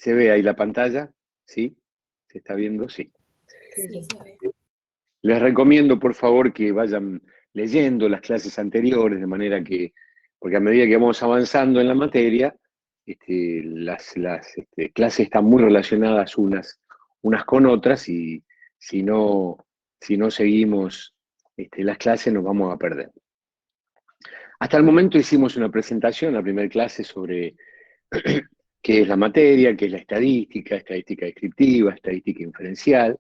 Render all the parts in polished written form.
¿Se ve ahí la pantalla? ¿Sí? ¿Se está viendo? Sí. Sí, se ve. Les recomiendo, por favor, que vayan leyendo las clases anteriores, de manera que, porque a medida que vamos avanzando en la materia, las clases están muy relacionadas unas con otras, y si no, si no seguimos las clases nos vamos a perder. Hasta el momento hicimos una presentación, la primera clase, sobre qué es la materia, qué es la estadística, estadística descriptiva, estadística inferencial,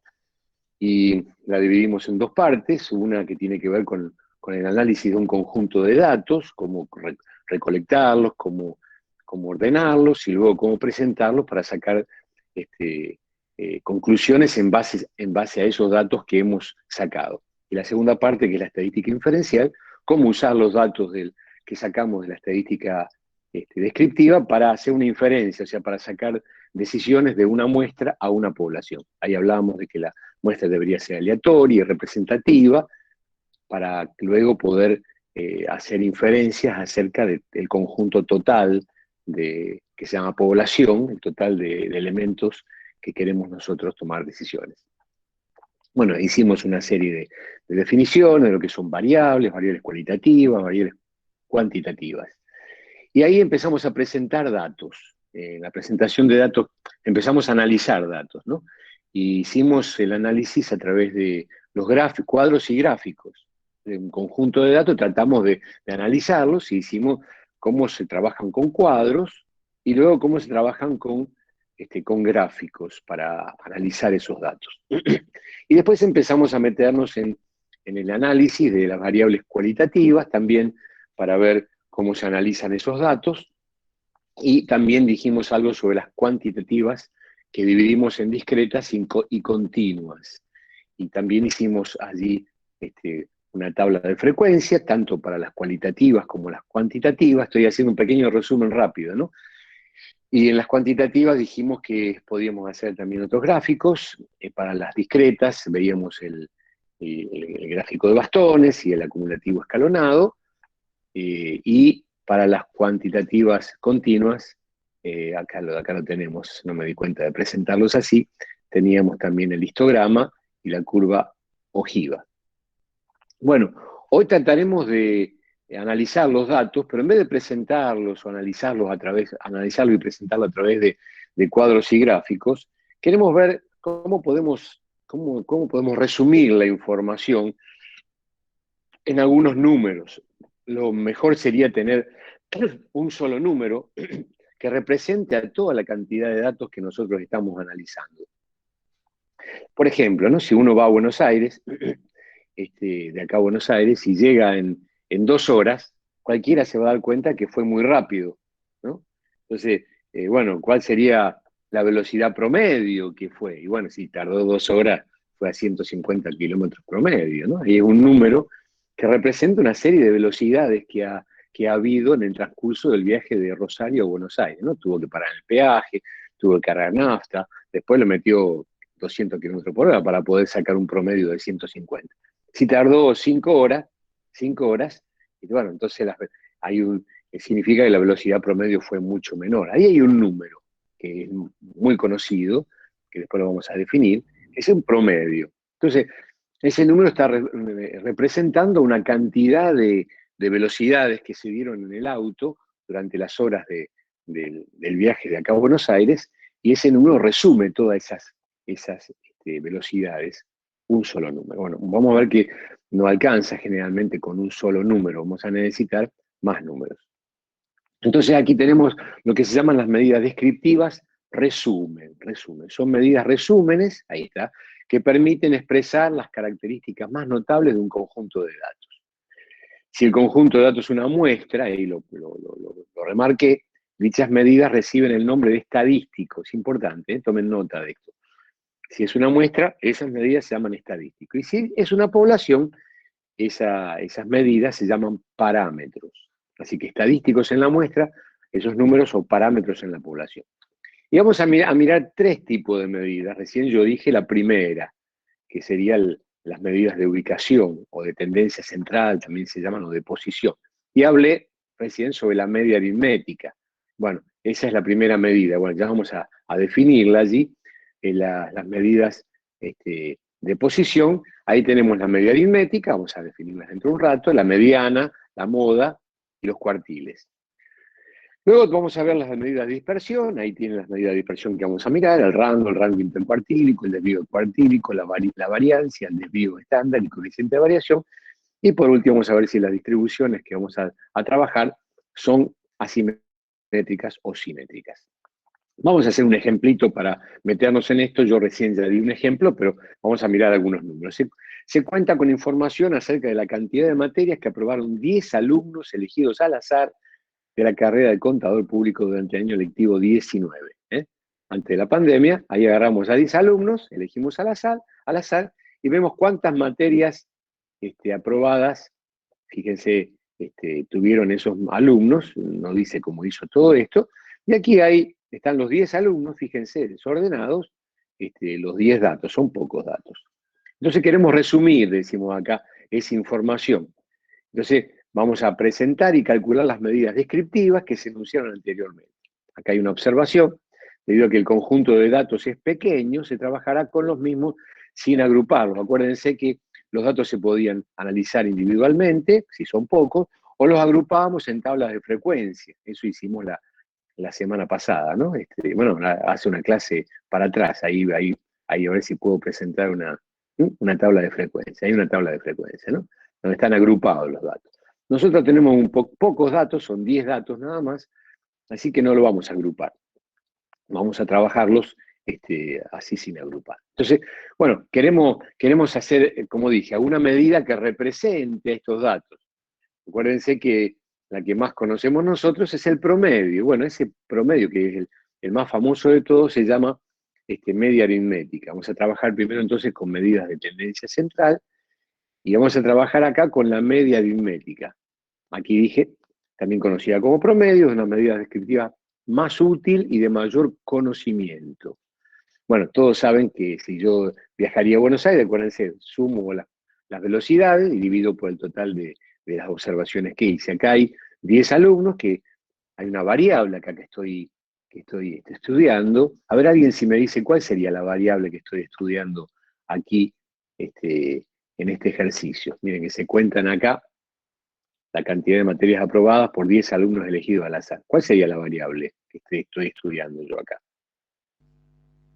y la dividimos en dos partes, una que tiene que ver con el análisis de un conjunto de datos, cómo recolectarlos, cómo ordenarlos, y luego cómo presentarlos para sacar conclusiones en base a esos datos que hemos sacado. Y la segunda parte, que es la estadística inferencial, cómo usar los datos que sacamos de la estadística descriptiva para hacer una inferencia, o sea, para sacar decisiones de una muestra a una población. Ahí hablábamos de que la muestra debería ser aleatoria y representativa, para luego poder hacer inferencias acerca del conjunto total que se llama población, el total de elementos que queremos nosotros tomar decisiones. Bueno, hicimos una serie de definiciones de lo que son variables cualitativas, variables cuantitativas. Y ahí empezamos a presentar datos. En la presentación de datos empezamos a analizar datos, ¿no? Y hicimos el análisis a través de los cuadros y gráficos. De un conjunto de datos tratamos de analizarlos, y hicimos cómo se trabajan con cuadros y luego cómo se trabajan con gráficos para analizar esos datos. Y después empezamos a meternos en el análisis de las variables cualitativas, también para ver cómo se analizan esos datos, y también dijimos algo sobre las cuantitativas, que dividimos en discretas y continuas. Y también hicimos allí una tabla de frecuencia, tanto para las cualitativas como las cuantitativas. Estoy haciendo un pequeño resumen rápido, ¿no? Y en las cuantitativas dijimos que podíamos hacer también otros gráficos. Para las discretas veíamos el gráfico de bastones y el acumulativo escalonado. Y para las cuantitativas continuas, acá lo tenemos, no me di cuenta de presentarlos así, teníamos también el histograma y la curva ojiva. Bueno, hoy trataremos de analizar los datos, pero en vez de presentarlos o analizarlos analizarlo y presentarlo a través de cuadros y gráficos, queremos ver cómo podemos resumir la información en algunos números. Lo mejor sería tener un solo número que represente a toda la cantidad de datos que nosotros estamos analizando. Por ejemplo, ¿no? Si uno va a Buenos Aires, de acá a Buenos Aires, y llega en 2 horas, cualquiera se va a dar cuenta que fue muy rápido, ¿no? Entonces, bueno, ¿cuál sería la velocidad promedio que fue? Y bueno, si tardó 2 horas, fue a 150 kilómetros promedio, ¿no? Y es un número que representa una serie de velocidades que ha habido en el transcurso del viaje de Rosario a Buenos Aires, ¿no? Tuvo que parar el peaje, tuvo que cargar nafta, después le metió 200 kilómetros por hora para poder sacar un promedio de 150. Si tardó 5 horas, y bueno, entonces significa que la velocidad promedio fue mucho menor. Ahí hay un número que es muy conocido, que después lo vamos a definir, que es un promedio. Entonces, ese número está representando una cantidad de velocidades que se dieron en el auto durante las horas del viaje de acá a Buenos Aires, y ese número resume todas esas velocidades, un solo número. Bueno, vamos a ver que no alcanza generalmente con un solo número, vamos a necesitar más números. Entonces aquí tenemos lo que se llaman las medidas descriptivas, resumen. Son medidas resúmenes, ahí está, que permiten expresar las características más notables de un conjunto de datos. Si el conjunto de datos es una muestra, ahí lo remarqué, dichas medidas reciben el nombre de estadístico. Es importante, tomen nota de esto. Si es una muestra, esas medidas se llaman estadísticos. Y si es una población, esas medidas se llaman parámetros. Así que estadísticos en la muestra, esos números son parámetros en la población. Y vamos a mirar 3 tipos de medidas. Recién yo dije la primera, que serían las medidas de ubicación o de tendencia central, también se llaman, o de posición. Y hablé recién sobre la media aritmética. Bueno, Esa es la primera medida. Bueno, ya vamos a definirla allí, las medidas de posición. Ahí tenemos la medida aritmética, vamos a definirlas dentro de un rato, la mediana, la moda y los cuartiles. Luego vamos a ver las medidas de dispersión, ahí tienen las medidas de dispersión que vamos a mirar, el rango intercuartílico, el desvío cuartílico, la variancia, el desvío estándar y coeficiente de variación. Y por último vamos a ver si las distribuciones que vamos a trabajar son asimétricas o simétricas. Vamos a hacer un ejemplito para meternos en esto. Yo recién ya di un ejemplo, pero vamos a mirar algunos números. Se cuenta con información acerca de la cantidad de materias que aprobaron 10 alumnos elegidos al azar de la carrera de contador público durante el año lectivo 19. Antes de la pandemia, ahí agarramos a 10 alumnos, elegimos al azar y vemos cuántas materias aprobadas, fíjense, tuvieron esos alumnos, no dice cómo hizo todo esto, y aquí están los 10 alumnos, fíjense, desordenados, los 10 datos, son pocos datos. Entonces queremos resumir, decimos acá, esa información. Entonces vamos a presentar y calcular las medidas descriptivas que se enunciaron anteriormente. Acá hay una observación, debido a que el conjunto de datos es pequeño, se trabajará con los mismos sin agruparlos. Acuérdense que los datos se podían analizar individualmente, si son pocos, o los agrupábamos en tablas de frecuencia. Eso hicimos la semana pasada, ¿no? Bueno, hace una clase para atrás, ahí a ver si puedo presentar una tabla de frecuencia. Hay una tabla de frecuencia, ¿no? Donde están agrupados los datos. Nosotros tenemos pocos datos, son 10 datos nada más, así que no lo vamos a agrupar. Vamos a trabajarlos así sin agrupar. Entonces, bueno, queremos hacer, como dije, alguna medida que represente estos datos. Acuérdense que la que más conocemos nosotros es el promedio. Bueno, ese promedio, que es el más famoso de todos, se llama media aritmética. Vamos a trabajar primero entonces con medidas de tendencia central, y vamos a trabajar acá con la media aritmética. Aquí dije, también conocida como promedio, es una medida descriptiva más útil y de mayor conocimiento. Bueno, todos saben que si yo viajaría a Buenos Aires, acuérdense, sumo las velocidades y divido por el total de las observaciones que hice. Acá hay 10 alumnos, que hay una variable acá que estoy estudiando. A ver, alguien si me dice cuál sería la variable que estoy estudiando aquí en este ejercicio. Miren que se cuentan acá la cantidad de materias aprobadas por 10 alumnos elegidos al azar. ¿Cuál sería la variable que estoy estudiando yo acá?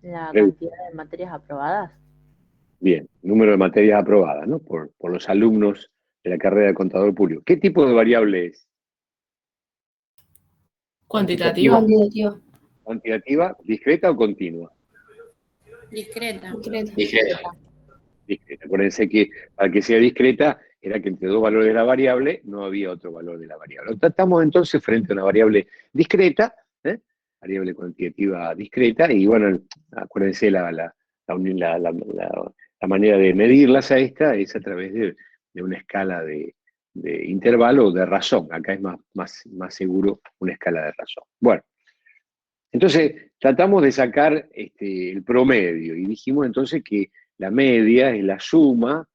La cantidad de materias aprobadas. Bien, número de materias aprobadas, ¿no? Por los alumnos de la carrera de contador público. ¿Qué tipo de variable es? Cuantitativa. ¿Cuantitativa, discreta o continua? Discreta. Discreta. Acuérdense que para que sea discreta era que entre dos valores de la variable no había otro valor de la variable. Estamos entonces frente a una variable discreta, variable cuantitativa discreta, y bueno, acuérdense la manera de medirlas a esta es a través de una escala de intervalo o de razón. Acá es más seguro una escala de razón. Bueno, entonces tratamos de sacar el promedio y dijimos entonces que la media es la suma,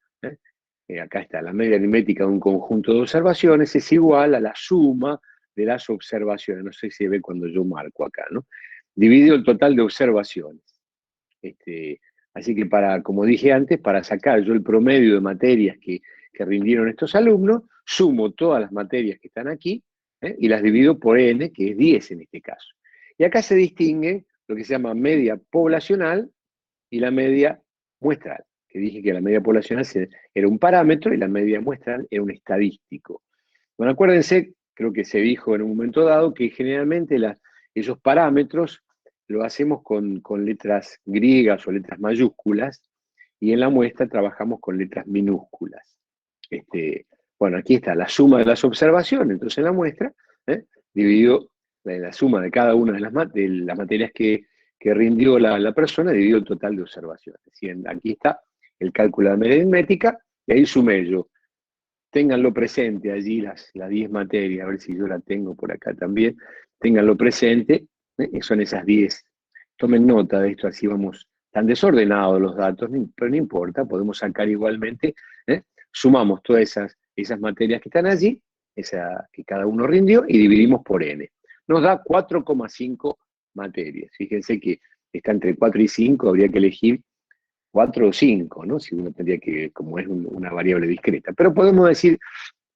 acá está, la media aritmética de un conjunto de observaciones es igual a la suma de las observaciones. No sé si se ve cuando yo marco acá, ¿no? Dividido el total de observaciones. Así que como dije antes, para sacar yo el promedio de materias que rindieron estos alumnos, sumo todas las materias que están aquí, y las divido por n, que es 10 en este caso. Y acá se distingue lo que se llama media poblacional y la media muestral, que dije que la media poblacional era un parámetro y la media muestral era un estadístico. Bueno, acuérdense, creo que se dijo en un momento dado, que generalmente esos parámetros lo hacemos con letras griegas o letras mayúsculas, y en la muestra trabajamos con letras minúsculas. Bueno, aquí está la suma de las observaciones, entonces en la muestra, dividido la suma de cada una de las materias que rindió la persona, dividido el total de observaciones. Aquí está el cálculo de la media aritmética, y ahí sumé yo. Ténganlo presente allí las 10 materias, a ver si yo la tengo por acá también. Ténganlo presente, son esas 10. Tomen nota de esto, así vamos, tan desordenados los datos, pero no importa, podemos sacar igualmente. Sumamos todas esas materias que están allí, esa que cada uno rindió, y dividimos por n. nos da 4,5 materias. Fíjense que está entre 4 y 5, habría que elegir 4 o 5, ¿no? Si uno tendría que, como es una variable discreta. Pero podemos decir,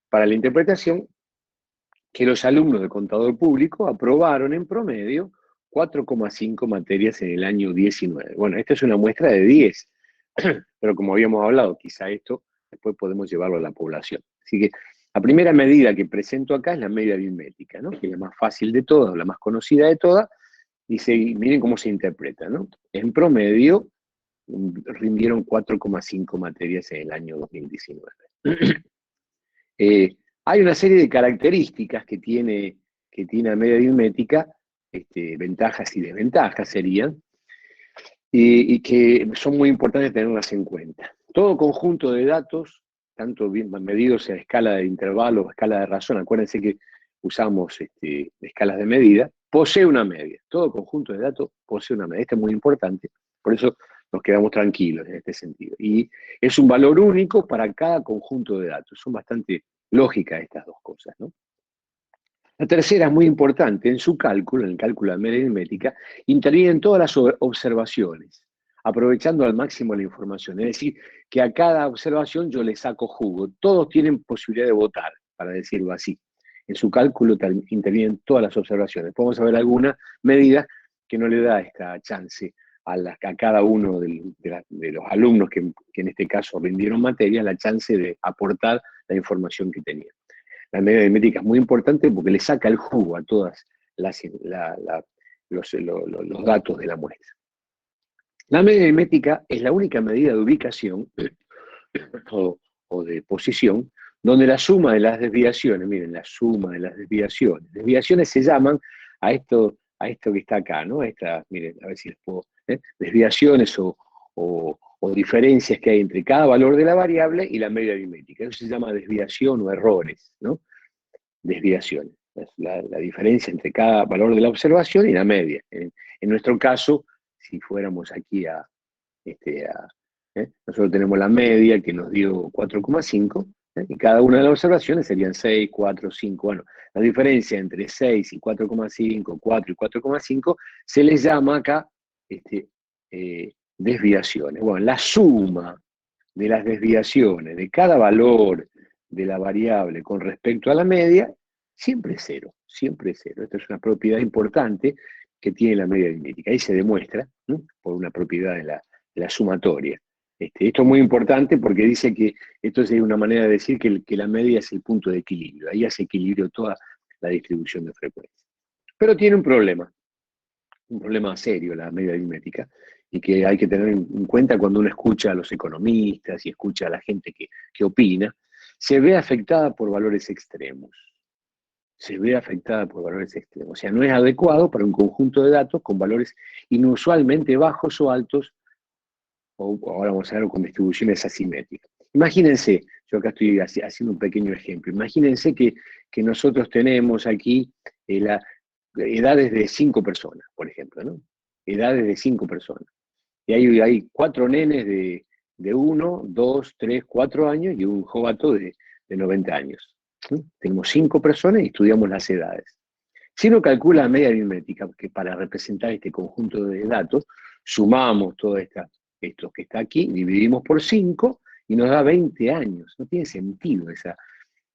para la interpretación, que los alumnos de contador público aprobaron en promedio 4,5 materias en el año 19. Bueno, esta es una muestra de 10, pero como habíamos hablado, quizá esto después podemos llevarlo a la población. Así que la primera medida que presento acá es la media aritmética, ¿no? Que es la más fácil de todas, la más conocida de todas, y miren cómo se interpreta, ¿no? En promedio rindieron 4,5 materias en el año 2019. Hay una serie de características que tiene la media aritmética, ventajas y desventajas serían, y que son muy importantes tenerlas en cuenta. Todo conjunto de datos, tanto bien medidos a escala de intervalo o escala de razón, acuérdense que usamos escalas de medida, posee una media. Todo conjunto de datos posee una media. Esto es muy importante, por eso nos quedamos tranquilos en este sentido. Y es un valor único para cada conjunto de datos. Son bastante lógicas estas dos cosas, ¿no? La tercera es muy importante. En su cálculo, en el cálculo de media aritmética, intervienen todas las observaciones, aprovechando al máximo la información. Es decir, que a cada observación yo le saco jugo. Todos tienen posibilidad de votar, para decirlo así. En su cálculo intervienen todas las observaciones. Podemos ver alguna medida que no le da esta chance a cada uno de los alumnos que en este caso rindieron materia, la chance de aportar la información que tenían. La media aritmética es muy importante porque le saca el jugo a todos los datos de la muestra. La media aritmética es la única medida de ubicación o de posición donde la suma de las desviaciones, miren, la suma de las desviaciones se llaman a esto que está acá, ¿no? Miren, a ver si les puedo, desviaciones o diferencias que hay entre cada valor de la variable y la media aritmética. Eso se llama desviación o errores, ¿no? Desviaciones. La diferencia entre cada valor de la observación y la media. En nuestro caso, si fuéramos aquí nosotros tenemos la media que nos dio 4,5, y cada una de las observaciones serían 6, 4, 5. Bueno, la diferencia entre 6 y 4,5, 4 y 4,5 se les llama acá desviaciones. Bueno, la suma de las desviaciones de cada valor de la variable con respecto a la media siempre es cero, siempre es cero. Esta es una propiedad importante que tiene la media aritmética. Ahí se demuestra, ¿no?, por una propiedad de la sumatoria. Esto es muy importante porque dice que esto es una manera de decir que la media es el punto de equilibrio. Ahí hace equilibrio toda la distribución de frecuencia. Pero tiene un problema serio la media aritmética, y que hay que tener en cuenta cuando uno escucha a los economistas y escucha a la gente que opina. Se ve afectada por valores extremos. Se ve afectada por valores extremos. O sea, no es adecuado para un conjunto de datos con valores inusualmente bajos o altos, o ahora vamos a ver con distribuciones asimétricas. Imagínense, yo acá estoy haciendo un pequeño ejemplo, imagínense que nosotros tenemos aquí edades de 5 personas, por ejemplo, ¿no? Edades de 5 personas. Y hay 4 nenes de 1, 2, 3, 4 años y un jovato de 90 años. ¿Sí? Tenemos 5 personas y estudiamos las edades. Si uno calcula la media aritmética, que para representar este conjunto de datos, sumamos todo esto que está aquí, dividimos por 5 y nos da 20 años. No tiene sentido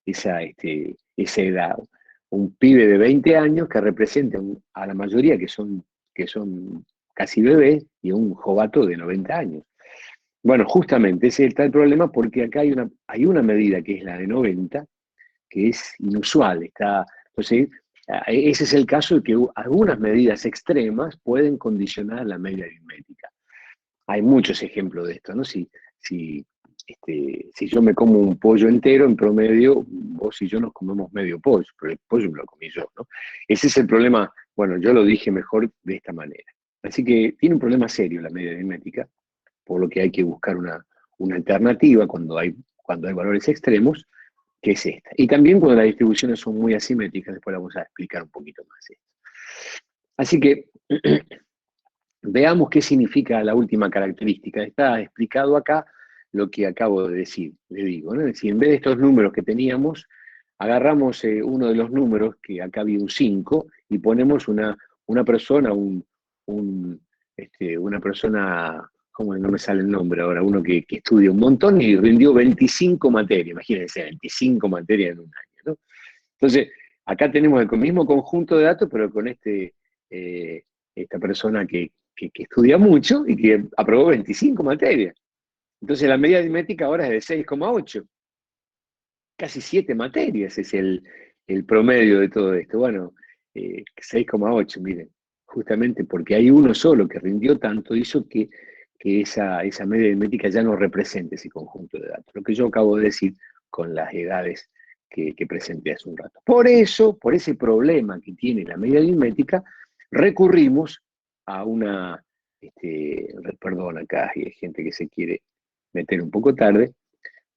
esa edad. Un pibe de 20 años que representa a la mayoría que son casi bebés y un jovato de 90 años. Bueno, justamente ese está el problema porque acá hay una medida que es la de 90, que es inusual. Entonces, ese es el caso de que algunas medidas extremas pueden condicionar la media aritmética. Hay muchos ejemplos de esto, ¿no? Si yo me como un pollo entero, en promedio, vos y yo nos comemos medio pollo, pero el pollo me lo comí yo, ¿no? Ese es el problema. Bueno, yo lo dije mejor de esta manera. Así que tiene un problema serio la media aritmética, por lo que hay que buscar una alternativa cuando hay valores extremos, que es esta. Y también cuando las distribuciones son muy asimétricas, después la vamos a explicar un poquito más esto. Así que veamos qué significa la última característica. Está explicado acá lo que acabo de decir, le digo, ¿no? Es decir, en vez de estos números que teníamos, agarramos uno de los números, que acá había un 5, y ponemos una persona, una persona, ¿cómo no me sale el nombre ahora? Uno que estudia un montón y rindió 25 materias, imagínense, 25 materias en un año, ¿no? Entonces, acá tenemos el mismo conjunto de datos, pero con esta persona que estudia mucho y que aprobó 25 materias. Entonces, la media aritmética ahora es de 6,8. Casi 7 materias es el promedio de todo esto. Bueno, 6,8, miren, justamente porque hay uno solo que rindió tanto, hizo que esa media aritmética ya no represente ese conjunto de datos. Lo que yo acabo de decir con las edades que presenté hace un rato. Por eso, por ese problema que tiene la media aritmética, recurrimos a perdón, acá hay gente que se quiere meter un poco tarde,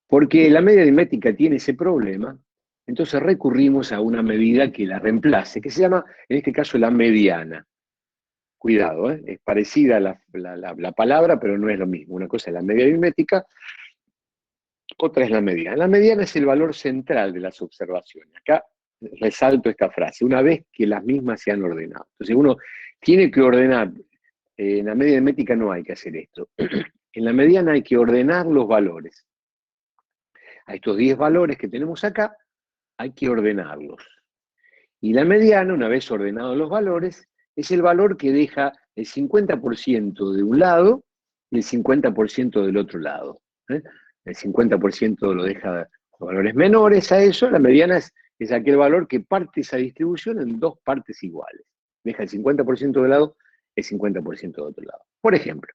porque la media aritmética tiene ese problema, entonces recurrimos a una medida que la reemplace, que se llama, en este caso, la mediana. Cuidado, es parecida la palabra, pero no es lo mismo. Una cosa es la media aritmética, otra es la mediana. La mediana es el valor central de las observaciones. Acá resalto esta frase, una vez que las mismas se han ordenado. Entonces uno tiene que ordenar, en la media aritmética no hay que hacer esto. En la mediana hay que ordenar los valores. A estos 10 valores que tenemos acá, hay que ordenarlos. Y la mediana, una vez ordenados los valores, es el valor que deja el 50% de un lado y el 50% del otro lado. El 50% lo deja los valores menores a eso, la mediana es aquel valor que parte esa distribución en dos partes iguales. Deja el 50% de un lado, el 50% de otro lado. Por ejemplo,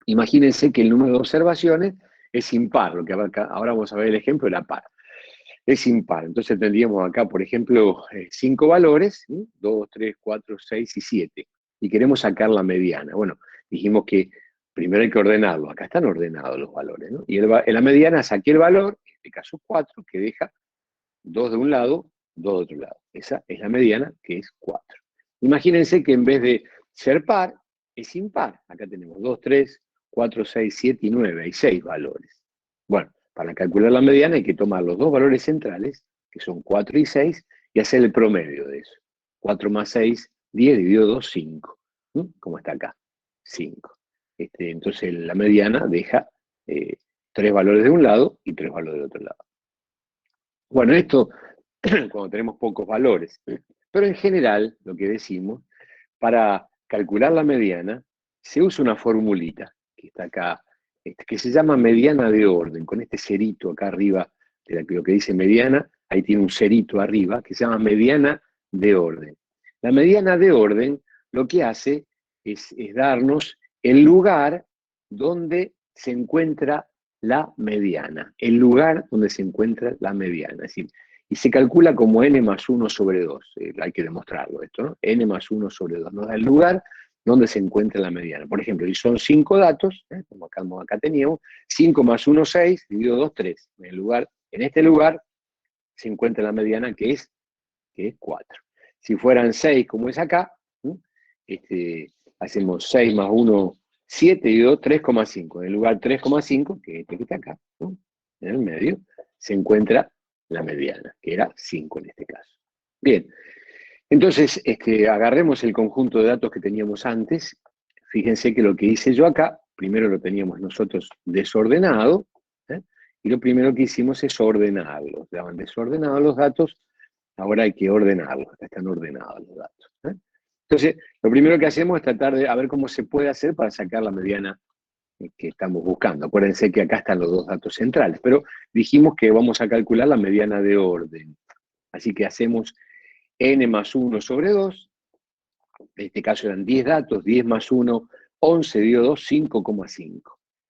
imagínense que el número de observaciones es impar, lo que ahora vamos a ver el ejemplo de la par. Es impar, entonces tendríamos acá, por ejemplo, 5 valores, 2, 3, 4, 6 y 7, y queremos sacar la mediana. Bueno, dijimos que primero hay que ordenarlo, acá están ordenados los valores, ¿no? Y en la mediana saqué el valor, en este caso 4, que deja 2 de un lado, 2 de otro lado. Esa es la mediana, que es 4. Imagínense que en vez de ser par, es impar. Acá tenemos 2, 3, 4, 6, 7 y 9. Hay 6 valores. Bueno, para calcular la mediana hay que tomar los dos valores centrales, que son 4 y 6, y hacer el promedio de eso. 4 más 6, 10, dividido 2, 5. ¿Cómo está acá? 5. Entonces la mediana deja 3 valores de un lado y 3 valores del otro lado. Bueno, esto cuando tenemos pocos valores. Pero en general, lo que decimos, para calcular la mediana, se usa una formulita, que está acá, que se llama mediana de orden, con este cerito acá arriba, de lo que dice mediana, ahí tiene un cerito arriba, que se llama mediana de orden. La mediana de orden lo que hace es darnos el lugar donde se encuentra la mediana, el lugar donde se encuentra la mediana, es decir, y se calcula como n más 1 sobre 2, hay que demostrarlo esto, ¿no? N más 1 sobre 2, nos da el lugar donde se encuentra la mediana. Por ejemplo, si son 5 datos, como acá teníamos, 5 más 1, 6, dividido 2, 3. En este lugar se encuentra la mediana que es 4. Si fueran 6 como es acá, hacemos 6 más 1, 7, dividido 3,5. En el lugar 3,5, que es este que está acá, ¿no? En el medio, se encuentra la mediana, que era 5 en este caso. Bien, entonces agarremos el conjunto de datos que teníamos antes. Fíjense que lo que hice yo acá, primero lo teníamos nosotros desordenado, y lo primero que hicimos es ordenarlos. Estaban desordenados los datos, ahora hay que ordenarlos, están ordenados los datos. Entonces, lo primero que hacemos es tratar de ver cómo se puede hacer para sacar la mediana que estamos buscando. Acuérdense que acá están los dos datos centrales, pero dijimos que vamos a calcular la mediana de orden. Así que hacemos n más 1 sobre 2, en este caso eran 10 datos, 10 más 1, 11 dividido 2, 5,5.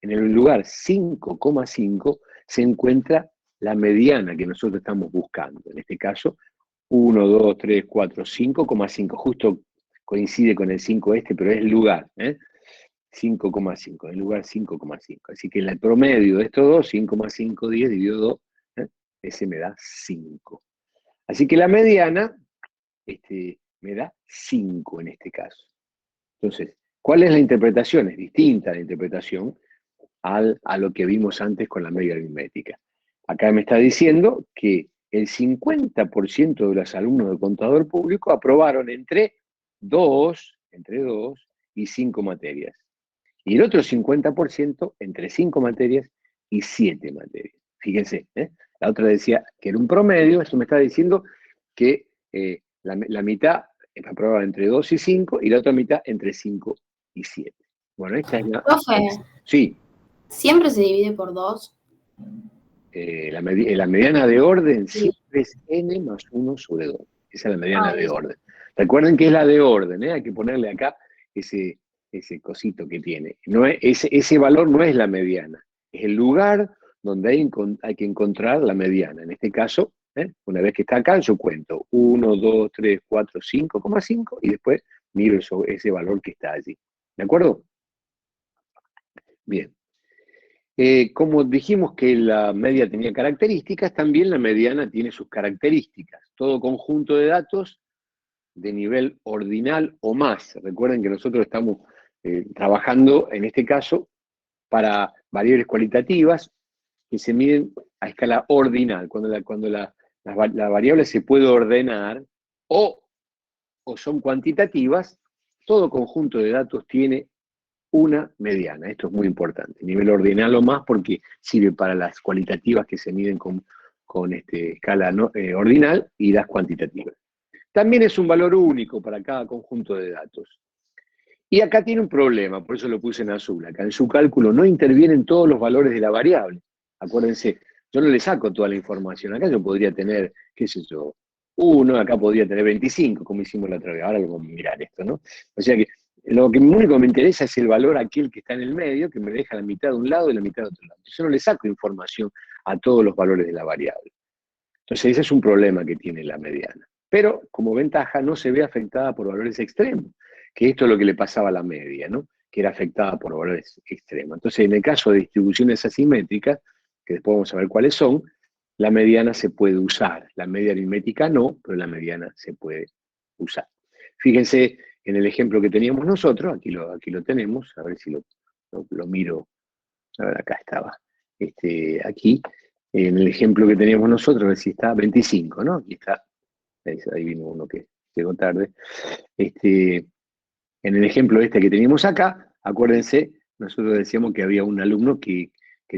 En el lugar 5,5 se encuentra la mediana que nosotros estamos buscando. En este caso, 1, 2, 3, 4, 5,5. Justo coincide con el 5 pero es el lugar, 5,5, en lugar 5,5. Así que el promedio de estos dos, 5,5, 10 dividido 2, ese me da 5. Así que la mediana me da 5 en este caso. Entonces, ¿cuál es la interpretación? Es distinta la interpretación a lo que vimos antes con la media aritmética. Acá me está diciendo que el 50% de los alumnos de contador público aprobaron entre 2 y 5 materias. Y el otro 50% entre 5 materias y 7 materias. Fíjense, la otra decía que era un promedio, esto me está diciendo que la mitad aprobaba entre 2 y 5 y la otra mitad entre 5 y 7. Bueno, esta es la... Profe, Sí. ¿siempre se divide por 2? La mediana de orden siempre es n más 1 sobre 2. Esa es la mediana de listo. orden. Recuerden que es la de orden, hay que ponerle acá ese cosito que tiene. No es, ese valor no es la mediana, es el lugar donde hay que encontrar la mediana. En este caso, una vez que está acá, yo cuento 1, 2, 3, 4, 5,5 y después miro ese valor que está allí. ¿De acuerdo? Bien. Como dijimos que la media tenía características, también la mediana tiene sus características. Todo conjunto de datos de nivel ordinal o más. Recuerden que nosotros estamos trabajando, en este caso, para variables cualitativas que se miden a escala ordinal, cuando la variable se puede ordenar o son cuantitativas, todo conjunto de datos tiene una mediana. Esto es muy importante. Nivel ordinal o más porque sirve para las cualitativas que se miden con escala ordinal y las cuantitativas. También es un valor único para cada conjunto de datos. Y acá tiene un problema, por eso lo puse en azul. Acá en su cálculo no intervienen todos los valores de la variable. Acuérdense, yo no le saco toda la información. Acá yo podría tener, qué sé yo, 1, acá podría tener 25, como hicimos la otra vez. Ahora vamos a mirar esto, ¿no? O sea que lo único que me interesa es el valor aquel que está en el medio, que me deja la mitad de un lado y la mitad de otro lado. Yo no le saco información a todos los valores de la variable. Entonces ese es un problema que tiene la mediana. Pero como ventaja no se ve afectada por valores extremos, que esto es lo que le pasaba a la media, ¿no? Que era afectada por valores extremos. Entonces en el caso de distribuciones asimétricas, que después vamos a ver cuáles son, la mediana se puede usar. La media aritmética no, pero la mediana se puede usar. Fíjense en el ejemplo que teníamos nosotros, aquí lo tenemos, a ver si lo miro, a ver, acá estaba, aquí, en el ejemplo que teníamos nosotros, a ver si está 25, ¿no? Aquí está, ahí vino uno que llegó tarde. En el ejemplo que teníamos acá, acuérdense, nosotros decíamos que había un alumno que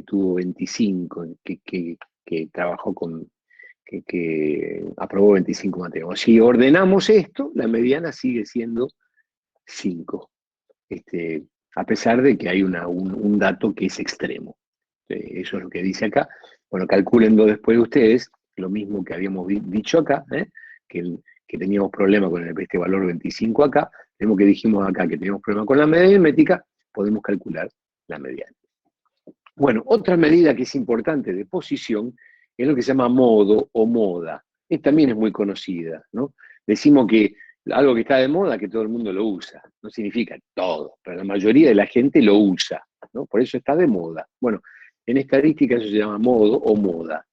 tuvo 25, que trabajó que aprobó 25 materias. Si ordenamos esto, la mediana sigue siendo 5, a pesar de que hay un dato que es extremo. Eso es lo que dice acá. Bueno, calcúlenlo después ustedes, lo mismo que habíamos dicho acá, que teníamos problema con este valor 25 acá, tenemos que dijimos acá que teníamos problema con la media aritmética, podemos calcular la mediana. Bueno, otra medida que es importante de posición es lo que se llama modo o moda. También es muy conocida, ¿no? Decimos que algo que está de moda, que todo el mundo lo usa. No significa todo, pero la mayoría de la gente lo usa, ¿no? Por eso está de moda. Bueno, en estadística eso se llama modo o moda.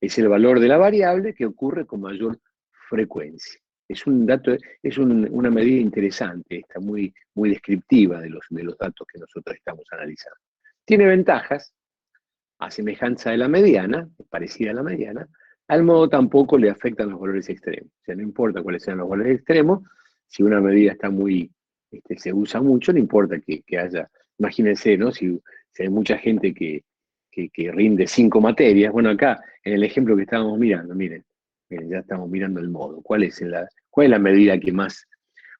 Es el valor de la variable que ocurre con mayor frecuencia. Es un dato, es una medida interesante, está muy descriptiva de los datos que nosotros estamos analizando. Tiene ventajas, a semejanza de la mediana, parecida a la mediana, al modo tampoco le afectan los valores extremos. O sea, no importa cuáles sean los valores extremos, si una medida está se usa mucho, no importa que haya, imagínense, ¿no? Si hay mucha gente que rinde 5 materias, bueno, acá, en el ejemplo que estábamos mirando, miren, ya estamos mirando el modo. ¿Cuál es la medida que más,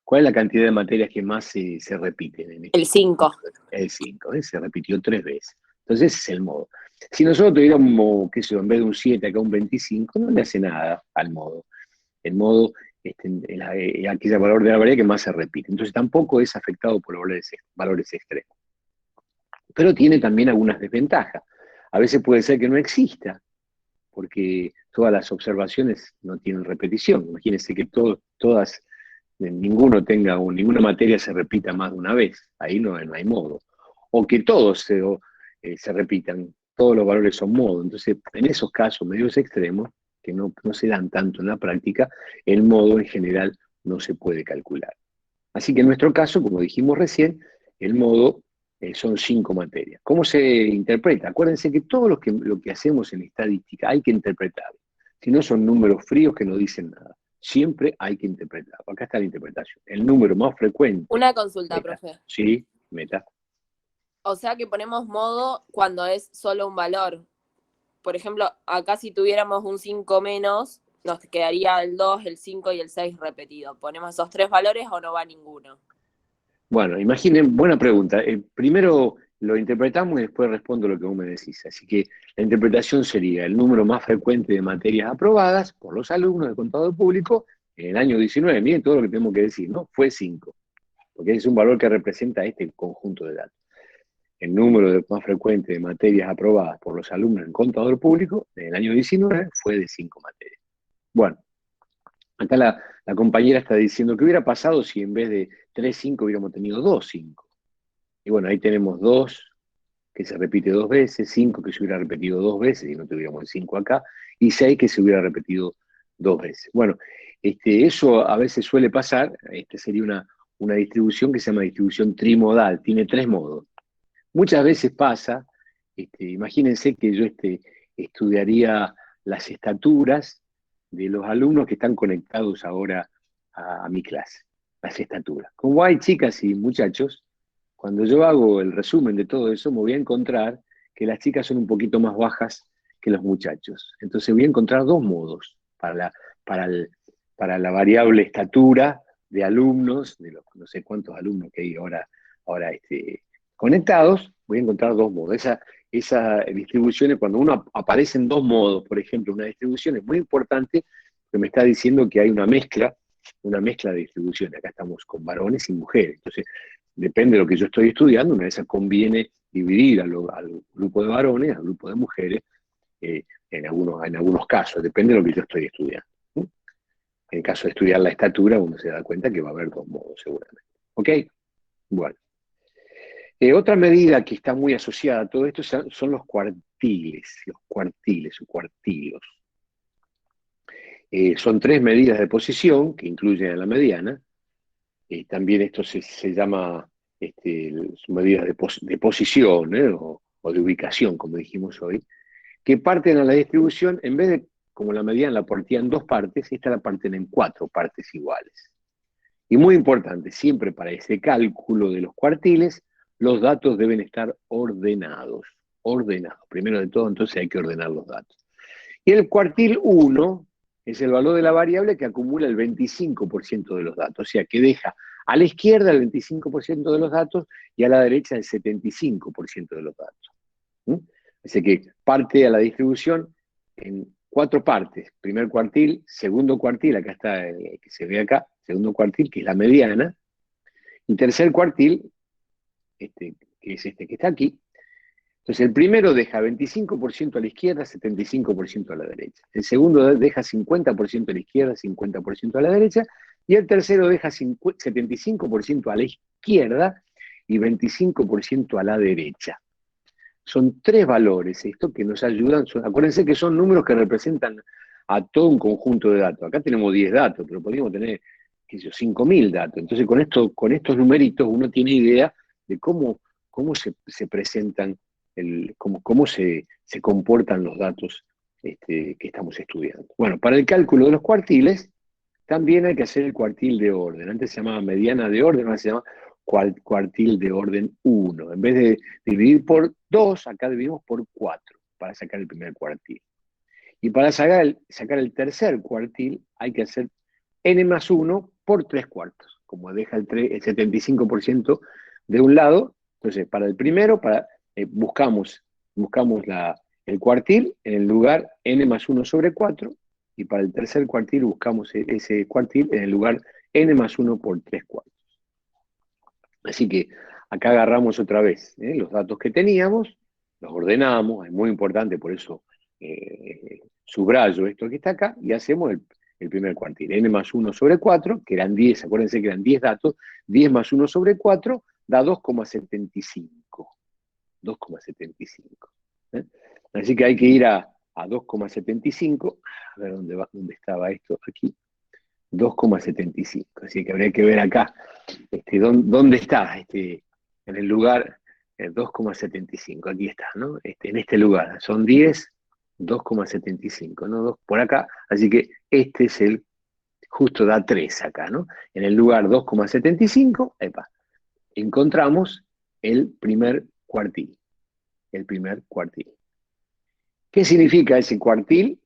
cuál es la cantidad de materias que más se repiten? El 5. El 5, se repitió 3 veces. Entonces ese es el modo. Si nosotros tuviéramos, qué sé yo, en vez de un 7 acá un 25, no le hace nada al modo. El modo aquel valor de la variable que más se repite. Entonces tampoco es afectado por valores extremos. Pero tiene también algunas desventajas. A veces puede ser que no exista, porque todas las observaciones no tienen repetición. Imagínense que ninguna materia se repita más de una vez. Ahí no hay modo. O que todos se repitan, todos los valores son modo. Entonces, en esos casos medios extremos, que no se dan tanto en la práctica, el modo en general no se puede calcular. Así que en nuestro caso, como dijimos recién, el modo son 5 materias. ¿Cómo se interpreta? Acuérdense que todo lo que hacemos en estadística hay que interpretarlo. Si no, son números fríos que no dicen nada. Siempre hay que interpretar. Acá está la interpretación. El número más frecuente. Una consulta, Meta. profe. Sí, meta. O sea que ponemos modo cuando es solo un valor. Por ejemplo, acá si tuviéramos un 5 menos, nos quedaría el 2, el 5 y el 6 repetido. ¿Ponemos esos 3 valores o no va ninguno? Bueno, imaginen, buena pregunta. Primero lo interpretamos y después respondo lo que vos me decís. Así que la interpretación sería el número más frecuente de materias aprobadas por los alumnos del contador público en el año 19. Miren todo lo que tenemos que decir, ¿no? Fue 5, porque es un valor que representa este conjunto de datos. El número más frecuente de materias aprobadas por los alumnos en contador público en el año 19 fue de 5 materias. Bueno, acá la compañera está diciendo que hubiera pasado si en vez de 3,5 hubiéramos tenido 2,5. Y bueno, ahí tenemos 2 que se repite 2 veces, 5 que se hubiera repetido 2 veces y no tuviéramos el 5 acá, y 6 que se hubiera repetido 2 veces. Bueno, eso a veces suele pasar. Sería una distribución que se llama distribución trimodal, tiene 3 modos. Muchas veces pasa, imagínense que yo estudiaría las estaturas de los alumnos que están conectados ahora a mi clase, las estaturas. Como hay chicas y muchachos, cuando yo hago el resumen de todo eso, me voy a encontrar que las chicas son un poquito más bajas que los muchachos. Entonces voy a encontrar 2 modos para la variable estatura de alumnos, de los no sé cuántos alumnos que hay ahora conectados, voy a encontrar 2 modos. Esa distribución es cuando uno aparece en 2 modos, por ejemplo, una distribución es muy importante, que me está diciendo que hay una mezcla de distribuciones. Acá estamos con varones y mujeres. Entonces, depende de lo que yo estoy estudiando, una de esas conviene dividir al grupo de varones, al grupo de mujeres, en algunos casos, depende de lo que yo estoy estudiando. En el caso de estudiar la estatura, uno se da cuenta que va a haber 2 modos seguramente. ¿Ok? Bueno. Otra medida que está muy asociada a todo esto son los cuartiles o cuartilos. Son 3 medidas de posición que incluyen a la mediana. También esto se llama medidas de posición, o de ubicación, como dijimos hoy, que parten a la distribución, en vez de, como la mediana la partían en 2 partes, esta la parten en 4 partes iguales. Y muy importante, siempre para ese cálculo de los cuartiles, los datos deben estar ordenados. Primero de todo, entonces hay que ordenar los datos. Y el cuartil 1 es el valor de la variable que acumula el 25% de los datos, o sea, que deja a la izquierda el 25% de los datos y a la derecha el 75% de los datos. Así que parte a la distribución en 4 partes. Primer cuartil, segundo cuartil, acá está el que se ve acá, segundo cuartil, que es la mediana, y tercer cuartil, que es que está aquí. Entonces el primero deja 25% a la izquierda, 75% a la derecha. El segundo deja 50% a la izquierda, 50% a la derecha. Y el tercero deja 75% a la izquierda y 25% a la derecha. Son 3 valores esto que nos ayudan. Acuérdense que son números que representan a todo un conjunto de datos. Acá tenemos 10 datos, pero podríamos tener 5.000 datos. Entonces con estos numeritos uno tiene idea de cómo se presentan, cómo se comportan los datos que estamos estudiando. Bueno, para el cálculo de los cuartiles, también hay que hacer el cuartil de orden. Antes se llamaba mediana de orden, ahora se llama cuartil de orden 1. En vez de dividir por 2, acá dividimos por 4 para sacar el primer cuartil. Y para sacar el tercer cuartil hay que hacer n más 1 por 3 cuartos. Como deja el 75% de un lado, entonces para el primero buscamos el cuartil en el lugar n más 1 sobre 4, y para el tercer cuartil buscamos ese cuartil en el lugar n más 1 por 3 cuartos. Así que acá agarramos otra vez los datos que teníamos, los ordenamos, es muy importante, por eso subrayo esto que está acá, y hacemos el primer cuartil, n más 1 sobre 4, que eran 10, acuérdense que eran 10 datos, 10 más 1 sobre 4 da 2,75. 2,75. Así que hay que ir a 2,75, a ver dónde estaba esto, aquí, 2,75, así que habría que ver acá, dónde está, en el lugar 2,75, aquí está, ¿no? En este lugar, son 10 2,75, ¿no? 2 por acá, así que este es justo da 3 acá, ¿no? En el lugar 2,75, epa, encontramos el primer cuartil. El primer cuartil. ¿Qué significa ese cuartil?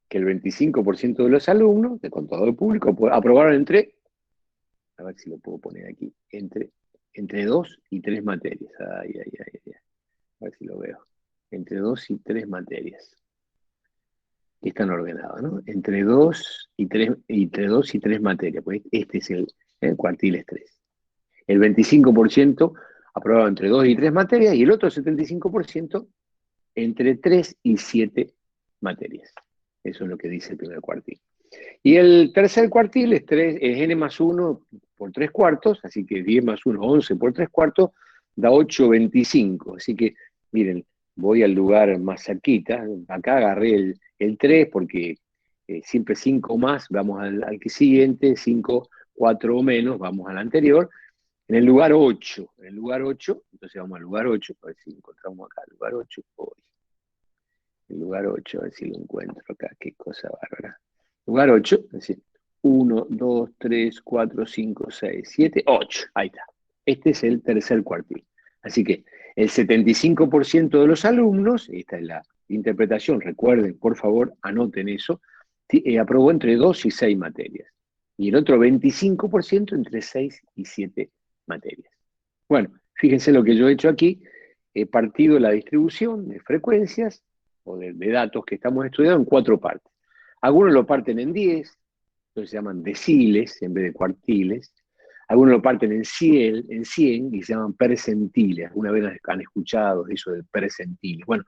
Que el 25% de los alumnos de contador público aprobaron a ver si lo puedo poner aquí, entre 2 y 3 materias. Ay. A ver si lo veo. Entre 2 y 3 materias. Y están ordenados, ¿no? Entre 2 y 3 materias. Pues este es el cuartil es 3. El 25% aprobado entre 2 y 3 materias y el otro 75% entre 3 y 7 materias. Eso es lo que dice el primer cuartil. Y el tercer cuartil es n más 1 por 3 cuartos, así que 10 más 1, 11 por 3 cuartos, da 8,25. Así que, miren, voy al lugar más cerquita. Acá agarré el 3 porque siempre 5 más, vamos al que siguiente, 5, 4 o menos, vamos al anterior. En el lugar 8, entonces vamos al lugar 8, a ver si encontramos acá, el lugar 8, el lugar 8, a ver si lo encuentro acá, qué cosa bárbara. Lugar 8, es decir, 1, 2, 3, 4, 5, 6, 7, 8, ahí está. Este es el tercer cuartil. Así que el 75% de los alumnos, esta es la interpretación, recuerden, por favor, anoten eso, aprobó entre 2 y 6 materias. Y el otro 25% entre 6 y 7 materias. Bueno, fíjense lo que yo he hecho aquí. He partido la distribución de frecuencias o de datos que estamos estudiando en 4 partes. Algunos lo parten en 10, entonces se llaman deciles en vez de cuartiles. Algunos lo parten en 100 y se llaman percentiles. Alguna vez han escuchado eso del percentiles. Bueno,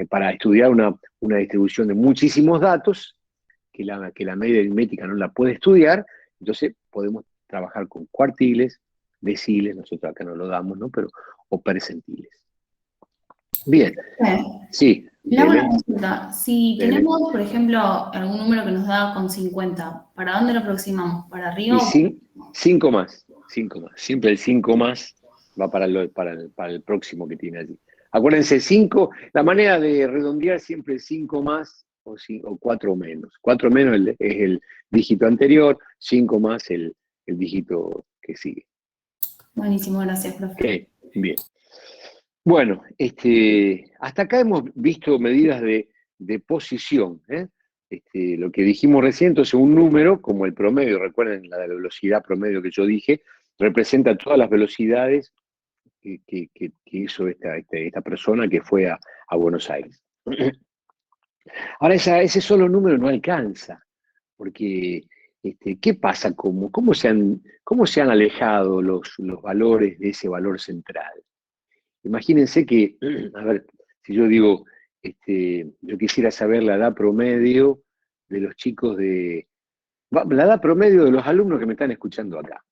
para estudiar una distribución de muchísimos datos, que la media aritmética no la puede estudiar, entonces podemos trabajar con cuartiles, deciles, nosotros acá no lo damos, ¿no? Pero, o percentiles. Bien, sí. Le hago una consulta. Si tenemos, por ejemplo, algún número que nos da con 50, ¿para dónde lo aproximamos? ¿Para arriba? Y 5 más. Siempre el 5 más va para el próximo que tiene allí. Acuérdense, 5, la manera de redondear siempre es 5 más o 4 menos. 4 menos es el dígito anterior, 5 más el dígito que sigue. Buenísimo, gracias, profe. Okay, bien. Bueno, hasta acá hemos visto medidas de posición. Lo que dijimos recién, entonces un número, como el promedio, recuerden la velocidad promedio que yo dije, representa todas las velocidades que hizo esta persona que fue a Buenos Aires. Ahora, ese solo número no alcanza, porque ¿qué pasa? ¿Cómo se han alejado los valores de ese valor central? Imagínense que, a ver, si yo digo, yo quisiera saber la edad promedio de los chicos la edad promedio de los alumnos que me están escuchando acá.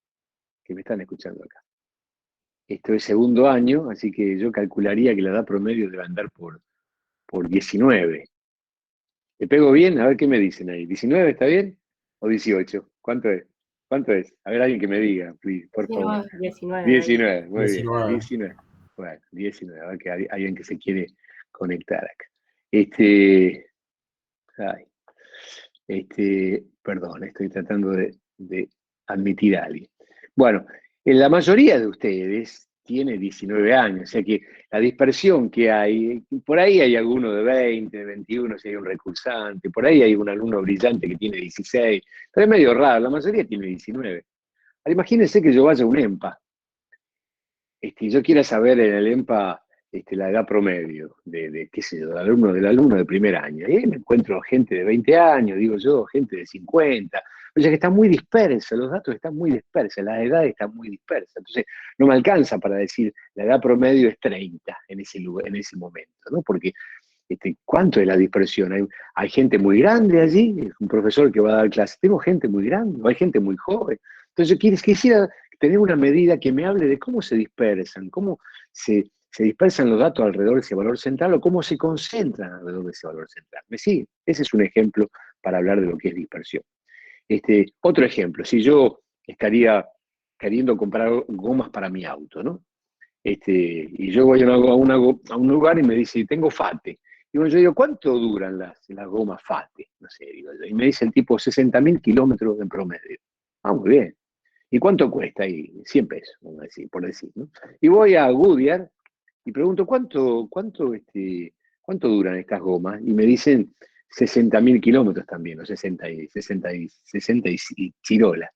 Esto es segundo año, así que yo calcularía que la edad promedio debe andar por 19. ¿Le pego bien? A ver qué me dicen ahí. ¿19 está bien? ¿O 18? ¿Cuánto es? A ver, alguien que me diga, please, por favor. 19. 19, muy bien. 19. 19. Bueno, 19, a ver que hay alguien que se quiere conectar acá. Perdón, estoy tratando de admitir a alguien. Bueno, la mayoría de ustedes tiene 19 años, o sea que la dispersión que hay, por ahí hay alguno de 20, de 21, si hay un recursante, por ahí hay un alumno brillante que tiene 16, pero es medio raro, la mayoría tiene 19. Ahora, imagínense que yo vaya a un EMPA, yo quiera saber en el EMPA la edad promedio qué sé yo, del alumno de primer año. Y ahí me encuentro gente de 20 años, digo yo, gente de 50. O sea que está muy dispersa, los datos están muy dispersos, las edades están muy dispersas. Entonces no me alcanza para decir la edad promedio es 30 en ese momento, ¿no? Porque ¿cuánto es la dispersión? Hay gente muy grande allí, un profesor que va a dar clases, tengo gente muy grande, o hay gente muy joven. Entonces yo quisiera tener una medida que me hable de cómo se dispersan, cómo se dispersan los datos alrededor de ese valor central o cómo se concentran alrededor de ese valor central. ¿Me sigue? Ese es un ejemplo para hablar de lo que es dispersión. Otro ejemplo, si yo estaría queriendo comprar gomas para mi auto, ¿no? Y yo voy a un lugar y me dice, tengo FATE. Y bueno, yo digo, ¿cuánto duran las gomas FATE? No sé, digo yo. Y me dice el tipo 60.000 kilómetros en promedio. Ah, muy bien. ¿Y cuánto cuesta ahí? 100 pesos, vamos a decir, por decir, ¿no? Y voy a Goodyear y pregunto, ¿cuánto duran estas gomas? Y me dicen 60.000 kilómetros también, o 60 y chirola.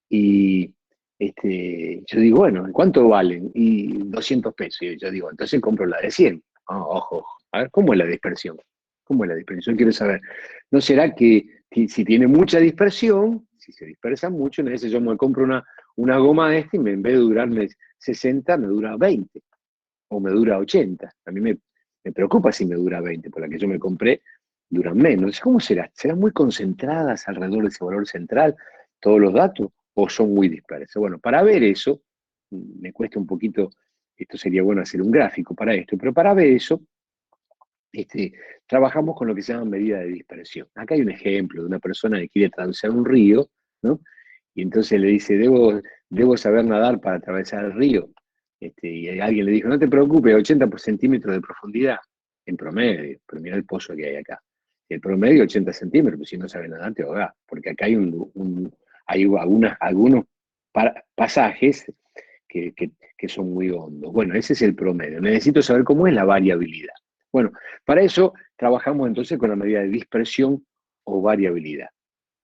Y yo digo, bueno, ¿cuánto valen? Y 200 pesos. Y yo digo, entonces compro la de 100. Ah, ojo. A ver, ¿cómo es la dispersión? ¿Cómo es la dispersión? Quiero saber. ¿No será que si tiene mucha dispersión, si se dispersa mucho, entonces yo me compro una goma de y en vez de durarme 60, me dura 20 o me dura 80? A mí me preocupa si me dura 20, por la que yo me compré duran menos. ¿Cómo será? ¿Serán muy concentradas alrededor de ese valor central todos los datos o son muy dispersas? Bueno, para ver eso, me cuesta un poquito, esto sería bueno hacer un gráfico para esto, pero para ver eso, trabajamos con lo que se llama medida de dispersión. Acá hay un ejemplo de una persona que quiere atravesar un río, ¿no? Y entonces le dice, debo saber nadar para atravesar el río. Y alguien le dijo, no te preocupes, 80 centímetros de profundidad, en promedio, pero mira el pozo que hay acá. El promedio 80 centímetros, pues si no sabes nadar te ahogás, porque acá hay algunos pasajes que son muy hondos. Bueno, ese es el promedio. Necesito saber cómo es la variabilidad. Bueno, para eso trabajamos entonces con la medida de dispersión o variabilidad.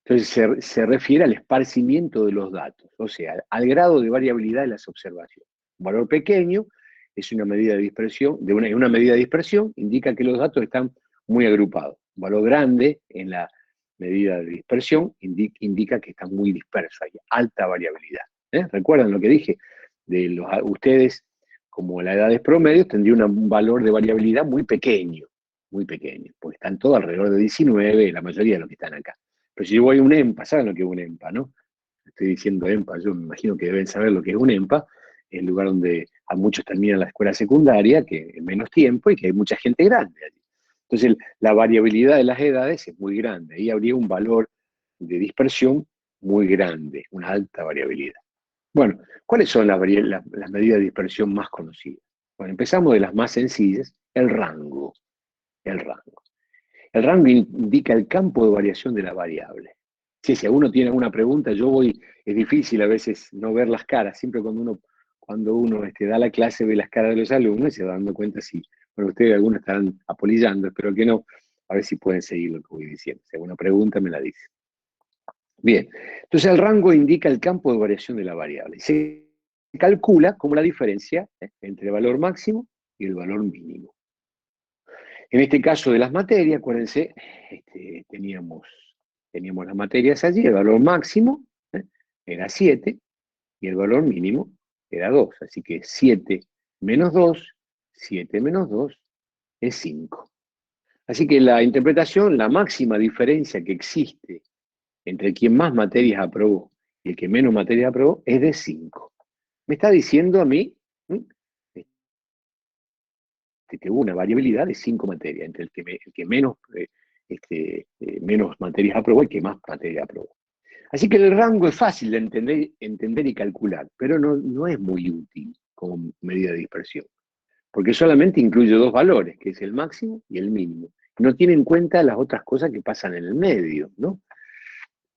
Entonces se refiere al esparcimiento de los datos, o sea, al grado de variabilidad de las observaciones. Un valor pequeño es una medida de dispersión, una medida de dispersión indica que los datos están muy agrupados. Un valor grande en la medida de dispersión indica que están muy dispersos, hay alta variabilidad. ¿Recuerdan lo que dije? Ustedes, como la edad es promedio, tendrían un valor de variabilidad muy pequeño, porque están todos alrededor de 19, la mayoría de los que están acá. Pero si yo voy a un EMPA, ¿saben lo que es un EMPA, no? Estoy diciendo EMPA, yo me imagino que deben saber lo que es un EMPA, el lugar donde a muchos terminan la escuela secundaria, que en menos tiempo y que hay mucha gente grande allí. Entonces, la variabilidad de las edades es muy grande. Ahí habría un valor de dispersión muy grande, una alta variabilidad. Bueno, ¿cuáles son las medidas de dispersión más conocidas? Bueno, empezamos de las más sencillas, el rango. El rango. El rango indica el campo de variación de la variable. Si uno tiene alguna pregunta, es difícil a veces no ver las caras, siempre cuando uno da la clase ve las caras de los alumnos y se va dando cuenta si, bueno, ustedes algunos estarán apolillando, espero que no, a ver si pueden seguir lo que voy diciendo. Si hay alguna pregunta me la dice. Bien, entonces el rango indica el campo de variación de la variable. Se calcula como la diferencia entre el valor máximo y el valor mínimo. En este caso de las materias, acuérdense, teníamos las materias allí, el valor máximo era 7 y el valor mínimo era 2. Así que 7 menos 2 es 5. Así que la interpretación, la máxima diferencia que existe entre quien más materias aprobó y el que menos materias aprobó es de 5. Me está diciendo a mí que hubo una variabilidad de 5 materias, entre el que menos materias aprobó y el que más materias aprobó. Así que el rango es fácil de entender y calcular, pero no es muy útil como medida de dispersión, porque solamente incluye dos valores, que es el máximo y el mínimo. No tiene en cuenta las otras cosas que pasan en el medio, ¿no?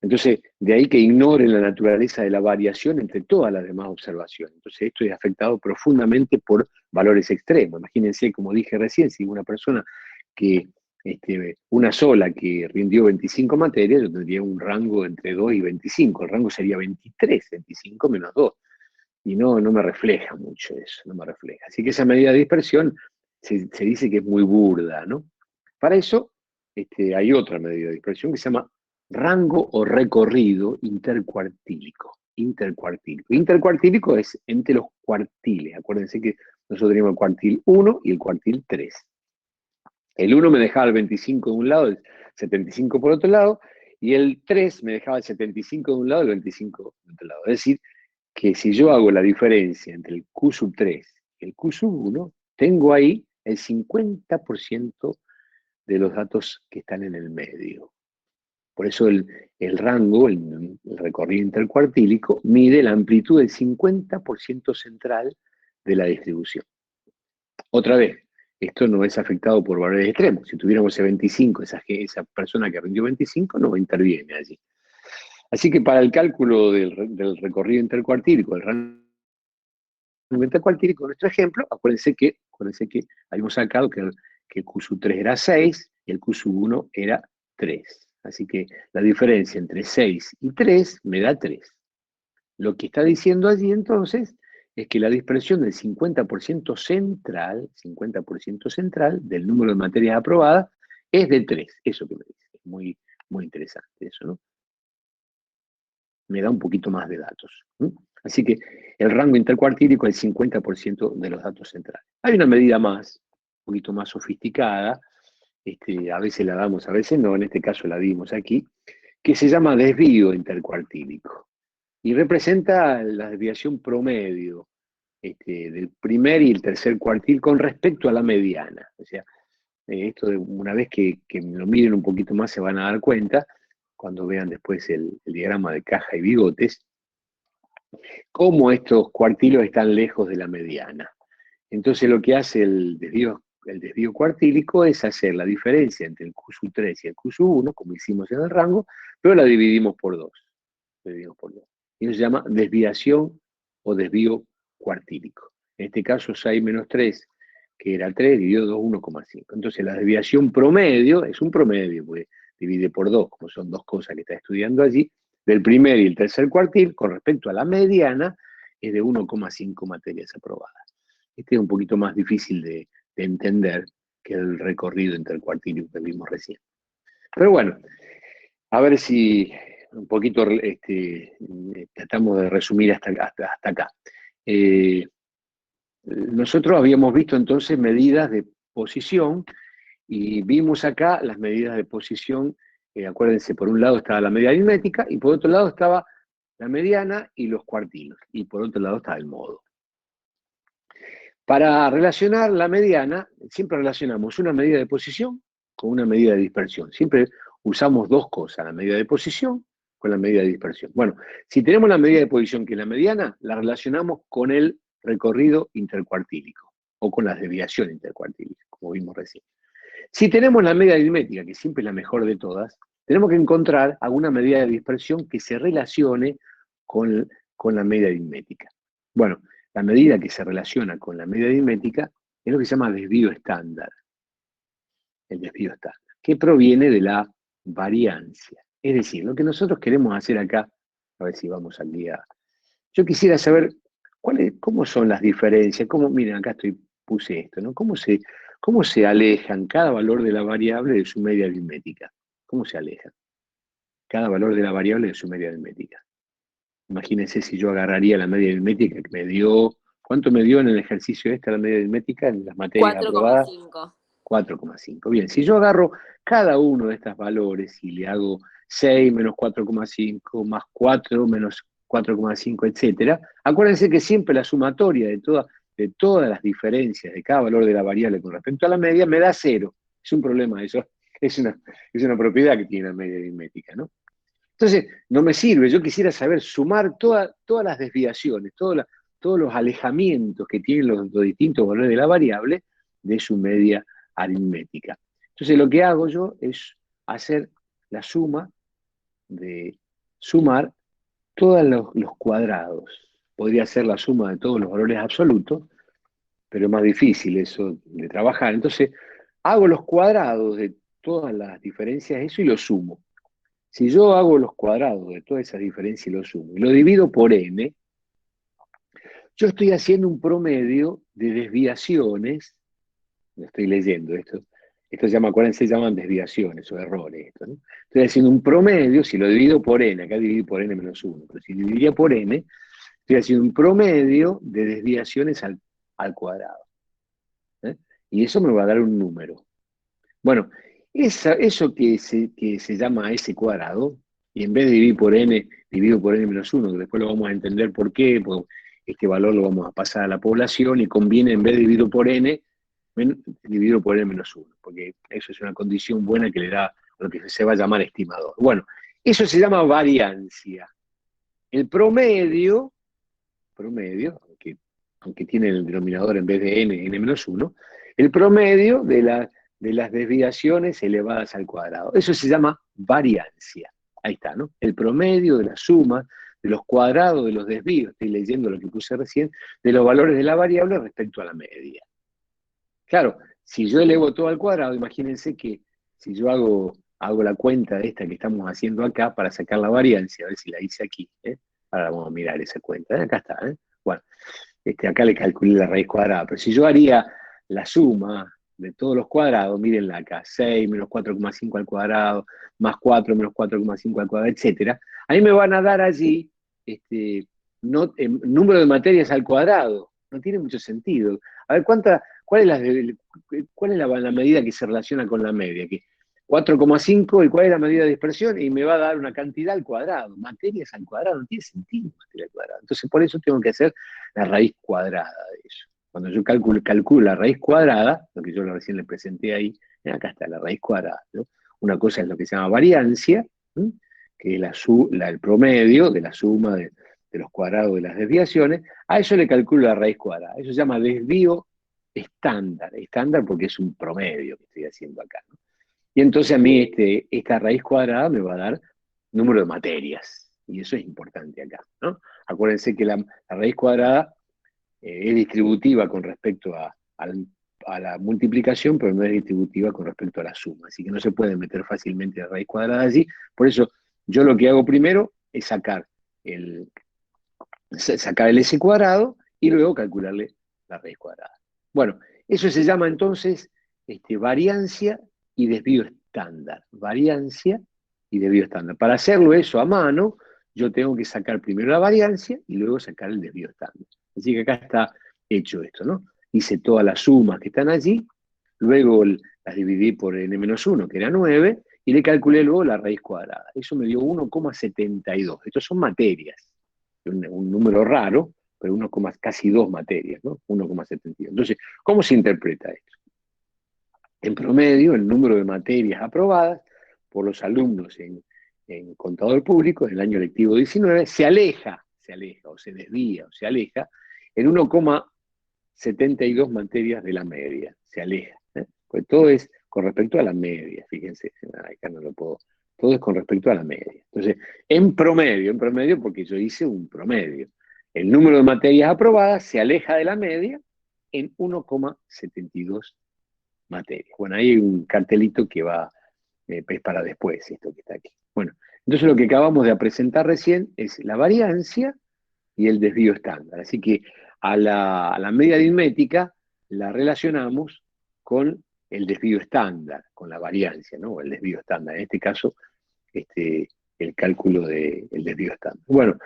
Entonces, de ahí que ignoren la naturaleza de la variación entre todas las demás observaciones. Entonces, esto es afectado profundamente por valores extremos. Imagínense, como dije recién, si una persona que, una sola que rindió 25 materias, yo tendría un rango entre 2 y 25. El rango sería 23, 25 menos 2. Y no me refleja mucho eso, no me refleja. Así que esa medida de dispersión se dice que es muy burda, ¿no? Para eso hay otra medida de dispersión que se llama rango o recorrido intercuartílico. Intercuartílico es entre los cuartiles. Acuérdense que nosotros teníamos el cuartil 1 y el cuartil 3. El 1 me dejaba el 25 de un lado, el 75 por otro lado, y el 3 me dejaba el 75 de un lado y el 25 de otro lado. Es decir, que si yo hago la diferencia entre el Q sub 3 y el Q sub 1, tengo ahí el 50% de los datos que están en el medio. Por eso el rango, el recorrido intercuartílico, mide la amplitud del 50% central de la distribución. Otra vez, esto no es afectado por valores extremos. Si tuviéramos ese 25, esa persona que rindió 25 no interviene allí. Así que para el cálculo del recorrido intercuartílico, del rango intercuartílico, nuestro ejemplo, acuérdense que habíamos sacado que el Q3 era 6 y el Q1 era 3. Así que la diferencia entre 6 y 3 me da 3. Lo que está diciendo allí entonces es que la dispersión del 50% central del número de materias aprobadas es de 3. Eso que me dice. Es muy, muy interesante eso, ¿no? Me da un poquito más de datos. Así que el rango intercuartílico es el 50% de los datos centrales. Hay una medida más, un poquito más sofisticada, a veces la damos, a veces no, en este caso la dimos aquí, que se llama desvío intercuartílico. Y representa la desviación promedio del primer y el tercer cuartil con respecto a la mediana. O sea, esto una vez que lo miren un poquito más se van a dar cuenta, cuando vean después el diagrama de caja y bigotes, cómo estos cuartilos están lejos de la mediana. Entonces lo que hace el desvío cuartílico es hacer la diferencia entre el Q3 y el Q1, como hicimos en el rango, pero la dividimos por 2. Y eso se llama desviación o desvío cuartílico. En este caso 6 menos 3, que era 3, dividido 2, 1,5. Entonces la desviación promedio es un promedio, porque divide por 2, como son dos cosas que está estudiando allí, del primer y el tercer cuartil, con respecto a la mediana, es de 1,5 materias aprobadas. Este es un poquito más difícil de entender que el recorrido intercuartílico que vimos recién. Pero bueno, a ver si un poquito tratamos de resumir hasta acá. Nosotros habíamos visto entonces medidas de posición y vimos acá las medidas de posición. Acuérdense, por un lado estaba la media aritmética y por otro lado estaba la mediana y los cuartilos, y por otro lado estaba el modo. Para relacionar la mediana, siempre relacionamos una medida de posición con una medida de dispersión. Siempre usamos dos cosas, la medida de posición con la medida de dispersión. Bueno, si tenemos la medida de posición que es la mediana, la relacionamos con el recorrido intercuartílico o con la desviación intercuartílica, como vimos recién. Si tenemos la media aritmética, que siempre es la mejor de todas, tenemos que encontrar alguna medida de dispersión que se relacione con la media aritmética. Bueno, la medida que se relaciona con la media aritmética es lo que se llama desvío estándar. El desvío estándar, que proviene de la variancia. Es decir, lo que nosotros queremos hacer acá, a ver si vamos al día. Yo quisiera saber cómo son las diferencias, miren, acá puse esto, ¿no? ¿Cómo se alejan cada valor de la variable de su media aritmética? ¿Cómo se alejan? Cada valor de la variable de su media aritmética. Imagínense si yo agarraría la media aritmética que me dio, ¿cuánto me dio en el ejercicio la media aritmética en las materias aprobadas? 4,5. 4,5. Bien, si yo agarro cada uno de estos valores y le hago 6 menos 4,5 más 4 menos 4,5, etcétera, acuérdense que siempre la sumatoria de todas las diferencias de cada valor de la variable con respecto a la media me da 0. Es un problema eso. Es una propiedad que tiene la media aritmética, ¿no? Entonces, no me sirve. Yo quisiera saber sumar todas las desviaciones, todos los alejamientos que tienen los distintos valores de la variable de su media aritmética. Entonces, lo que hago yo es hacer la suma de sumar todos los cuadrados. Podría ser la suma de todos los valores absolutos, pero es más difícil eso de trabajar. Entonces, hago los cuadrados de todas las diferencias de eso y lo sumo. Si yo hago los cuadrados de todas esas diferencias y lo sumo, y lo divido por n, yo estoy haciendo un promedio de desviaciones. Lo estoy leyendo esto se llaman desviaciones o errores. ¿No? Estoy haciendo un promedio, si lo divido por n, acá divido por n menos 1, pero si dividiría por n, estoy haciendo un promedio de desviaciones al cuadrado. Y eso me va a dar un número. Bueno, eso que se llama S cuadrado, y en vez de dividir por n, divido por n menos 1, que después lo vamos a entender por qué, porque este valor lo vamos a pasar a la población y conviene en vez de dividirlo por n, dividirlo por n menos 1, porque eso es una condición buena que le da lo que se va a llamar estimador. Bueno, eso se llama variancia. El promedio, aunque tiene el denominador en vez de n menos 1, el promedio de las desviaciones elevadas al cuadrado. Eso se llama variancia. Ahí está, ¿no? El promedio de la suma de los cuadrados de los desvíos, estoy leyendo lo que puse recién, de los valores de la variable respecto a la media. Claro, si yo elevo todo al cuadrado, imagínense que si yo hago la cuenta de esta que estamos haciendo acá para sacar la variancia, a ver si la hice aquí, ¿eh? Ahora vamos a mirar esa cuenta, acá está, ¿eh? Bueno, acá le calculé la raíz cuadrada, pero si yo haría la suma de todos los cuadrados, mírenla acá, 6 menos 4,5 al cuadrado, más 4 menos 4,5 al cuadrado, etcétera, a mí me van a dar allí número de materias al cuadrado. No tiene mucho sentido. A ver, ¿cuál es la medida que se relaciona con la media? Que 4,5, ¿y cuál es la medida de dispersión? Y me va a dar una cantidad al cuadrado. Materias al cuadrado, no tiene sentido materia al cuadrado. Entonces, por eso tengo que hacer la raíz cuadrada de eso. Cuando yo calculo la raíz cuadrada, lo que yo recién le presenté ahí, acá está la raíz cuadrada, ¿no? Una cosa es lo que se llama variancia, ¿sí? Que es el promedio de la suma de los cuadrados de las desviaciones. A eso le calculo la raíz cuadrada. Eso se llama desvío estándar. Estándar porque es un promedio que estoy haciendo acá, ¿no? Y entonces a mí esta raíz cuadrada me va a dar número de materias. Y eso es importante acá, ¿no? Acuérdense que la raíz cuadrada es distributiva con respecto a la multiplicación, pero no es distributiva con respecto a la suma. Así que no se puede meter fácilmente la raíz cuadrada allí. Por eso yo lo que hago primero es sacar el S cuadrado y luego calcularle la raíz cuadrada. Bueno, eso se llama entonces variancia y desvío estándar. Variancia y desvío estándar. Para hacerlo eso a mano, yo tengo que sacar primero la variancia y luego sacar el desvío estándar. Así que acá está hecho esto, ¿no? Hice todas las sumas que están allí, luego las dividí por n-1, que era 9, y le calculé luego la raíz cuadrada. Eso me dio 1,72. Estos son materias. Un número raro, pero casi 2 materias, ¿no? 1,72. Entonces, ¿cómo se interpreta esto? En promedio, el número de materias aprobadas por los alumnos en contador público en el año lectivo 19 se aleja, o se desvía, o se aleja, en 1,72 materias de la media. Se aleja, ¿eh? Pues todo es con respecto a la media, fíjense, acá no lo puedo. Todo es con respecto a la media. Entonces, en promedio, porque yo hice un promedio, el número de materias aprobadas se aleja de la media en 1,72 materias. Bueno, ahí hay un cartelito que es para después, esto que está aquí. Bueno, entonces lo que acabamos de presentar recién es la variancia y el desvío estándar. Así que a la media aritmética la relacionamos con el desvío estándar, con la variancia, ¿no? El desvío estándar. En este caso, el cálculo del desvío estándar. Bueno,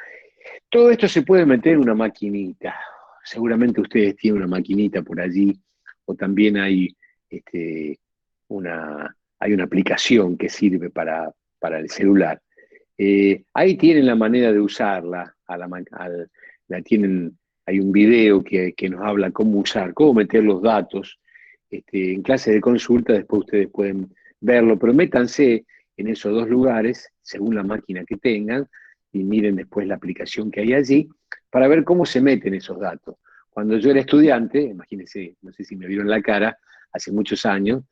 todo esto se puede meter en una maquinita. Seguramente ustedes tienen una maquinita por allí, o también hay una aplicación que sirve para el celular. Ahí tienen la manera de usarla. Hay un video que nos habla cómo meter los datos. En clase de consulta después ustedes pueden verlo, pero métanse en esos dos lugares, según la máquina que tengan, y miren después la aplicación que hay allí, para ver cómo se meten esos datos. Cuando yo era estudiante, imagínense, no sé si me vieron la cara, hace muchos años,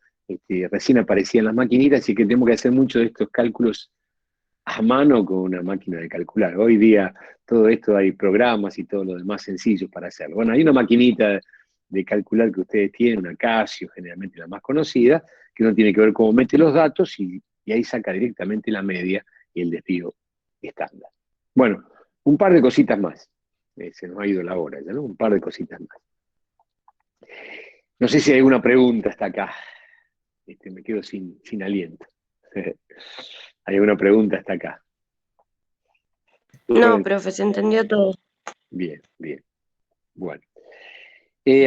recién aparecían las maquinitas, así que tengo que hacer muchos de estos cálculos a mano con una máquina de calcular. Hoy día todo esto hay programas y todo lo demás sencillos para hacerlo. Bueno, hay una maquinita de calcular que ustedes tienen, una Casio, generalmente la más conocida, que uno tiene que ver cómo mete los datos y ahí saca directamente la media y el desvío estándar. Bueno, un par de cositas más. Se nos ha ido la hora ya, ¿no? Un par de cositas más. No sé si hay alguna pregunta hasta acá. Me quedo sin aliento. ¿Hay alguna pregunta hasta acá? No, profe, se entendió todo. Bien, bien. Bueno.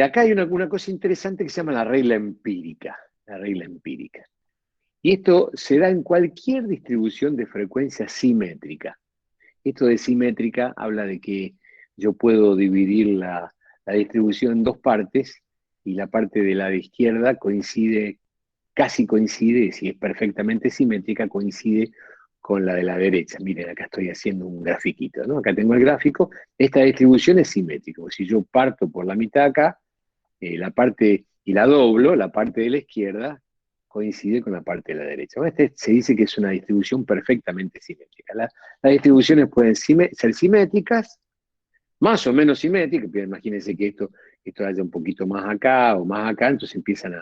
Acá hay una cosa interesante que se llama la regla empírica. La regla empírica. Y esto se da en cualquier distribución de frecuencia simétrica. Esto de simétrica habla de que yo puedo dividir la distribución en dos partes y la parte de la de izquierda casi coincide, si es perfectamente simétrica, coincide con la de la derecha. Miren, acá estoy haciendo un grafiquito, ¿no? Acá tengo el gráfico. Esta distribución es simétrica. Si yo parto por la mitad acá, la parte y la doblo, la parte de la izquierda coincide con la parte de la derecha. Bueno, se dice que es una distribución perfectamente simétrica. Las distribuciones pueden ser simétricas, más o menos simétricas, pero imagínense que esto haya un poquito más acá o más acá, entonces empiezan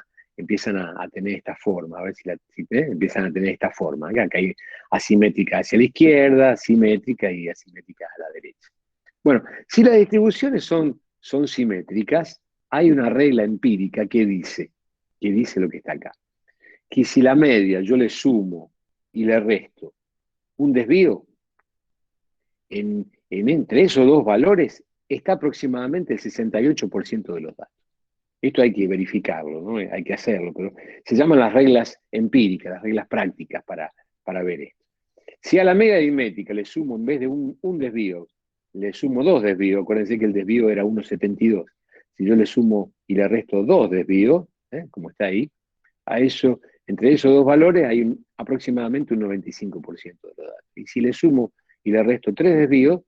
a tener esta forma, a ver si empiezan a tener esta forma, acá hay asimétrica hacia la izquierda, asimétrica y asimétrica a la derecha. Bueno, si las distribuciones son simétricas, hay una regla empírica que dice lo que está acá, que si la media yo le sumo y le resto un desvío, entre esos dos valores está aproximadamente el 68% de los datos. Esto hay que verificarlo, ¿no? Hay que hacerlo, pero se llaman las reglas empíricas, las reglas prácticas para ver esto. Si a la media aritmética le sumo, en vez de un desvío, le sumo 2 desvíos, acuérdense que el desvío era 1,72. Si yo le sumo y le resto 2 desvíos, como está ahí, entre esos dos valores hay aproximadamente un 95% de los datos. Y si le sumo y le resto 3 desvíos,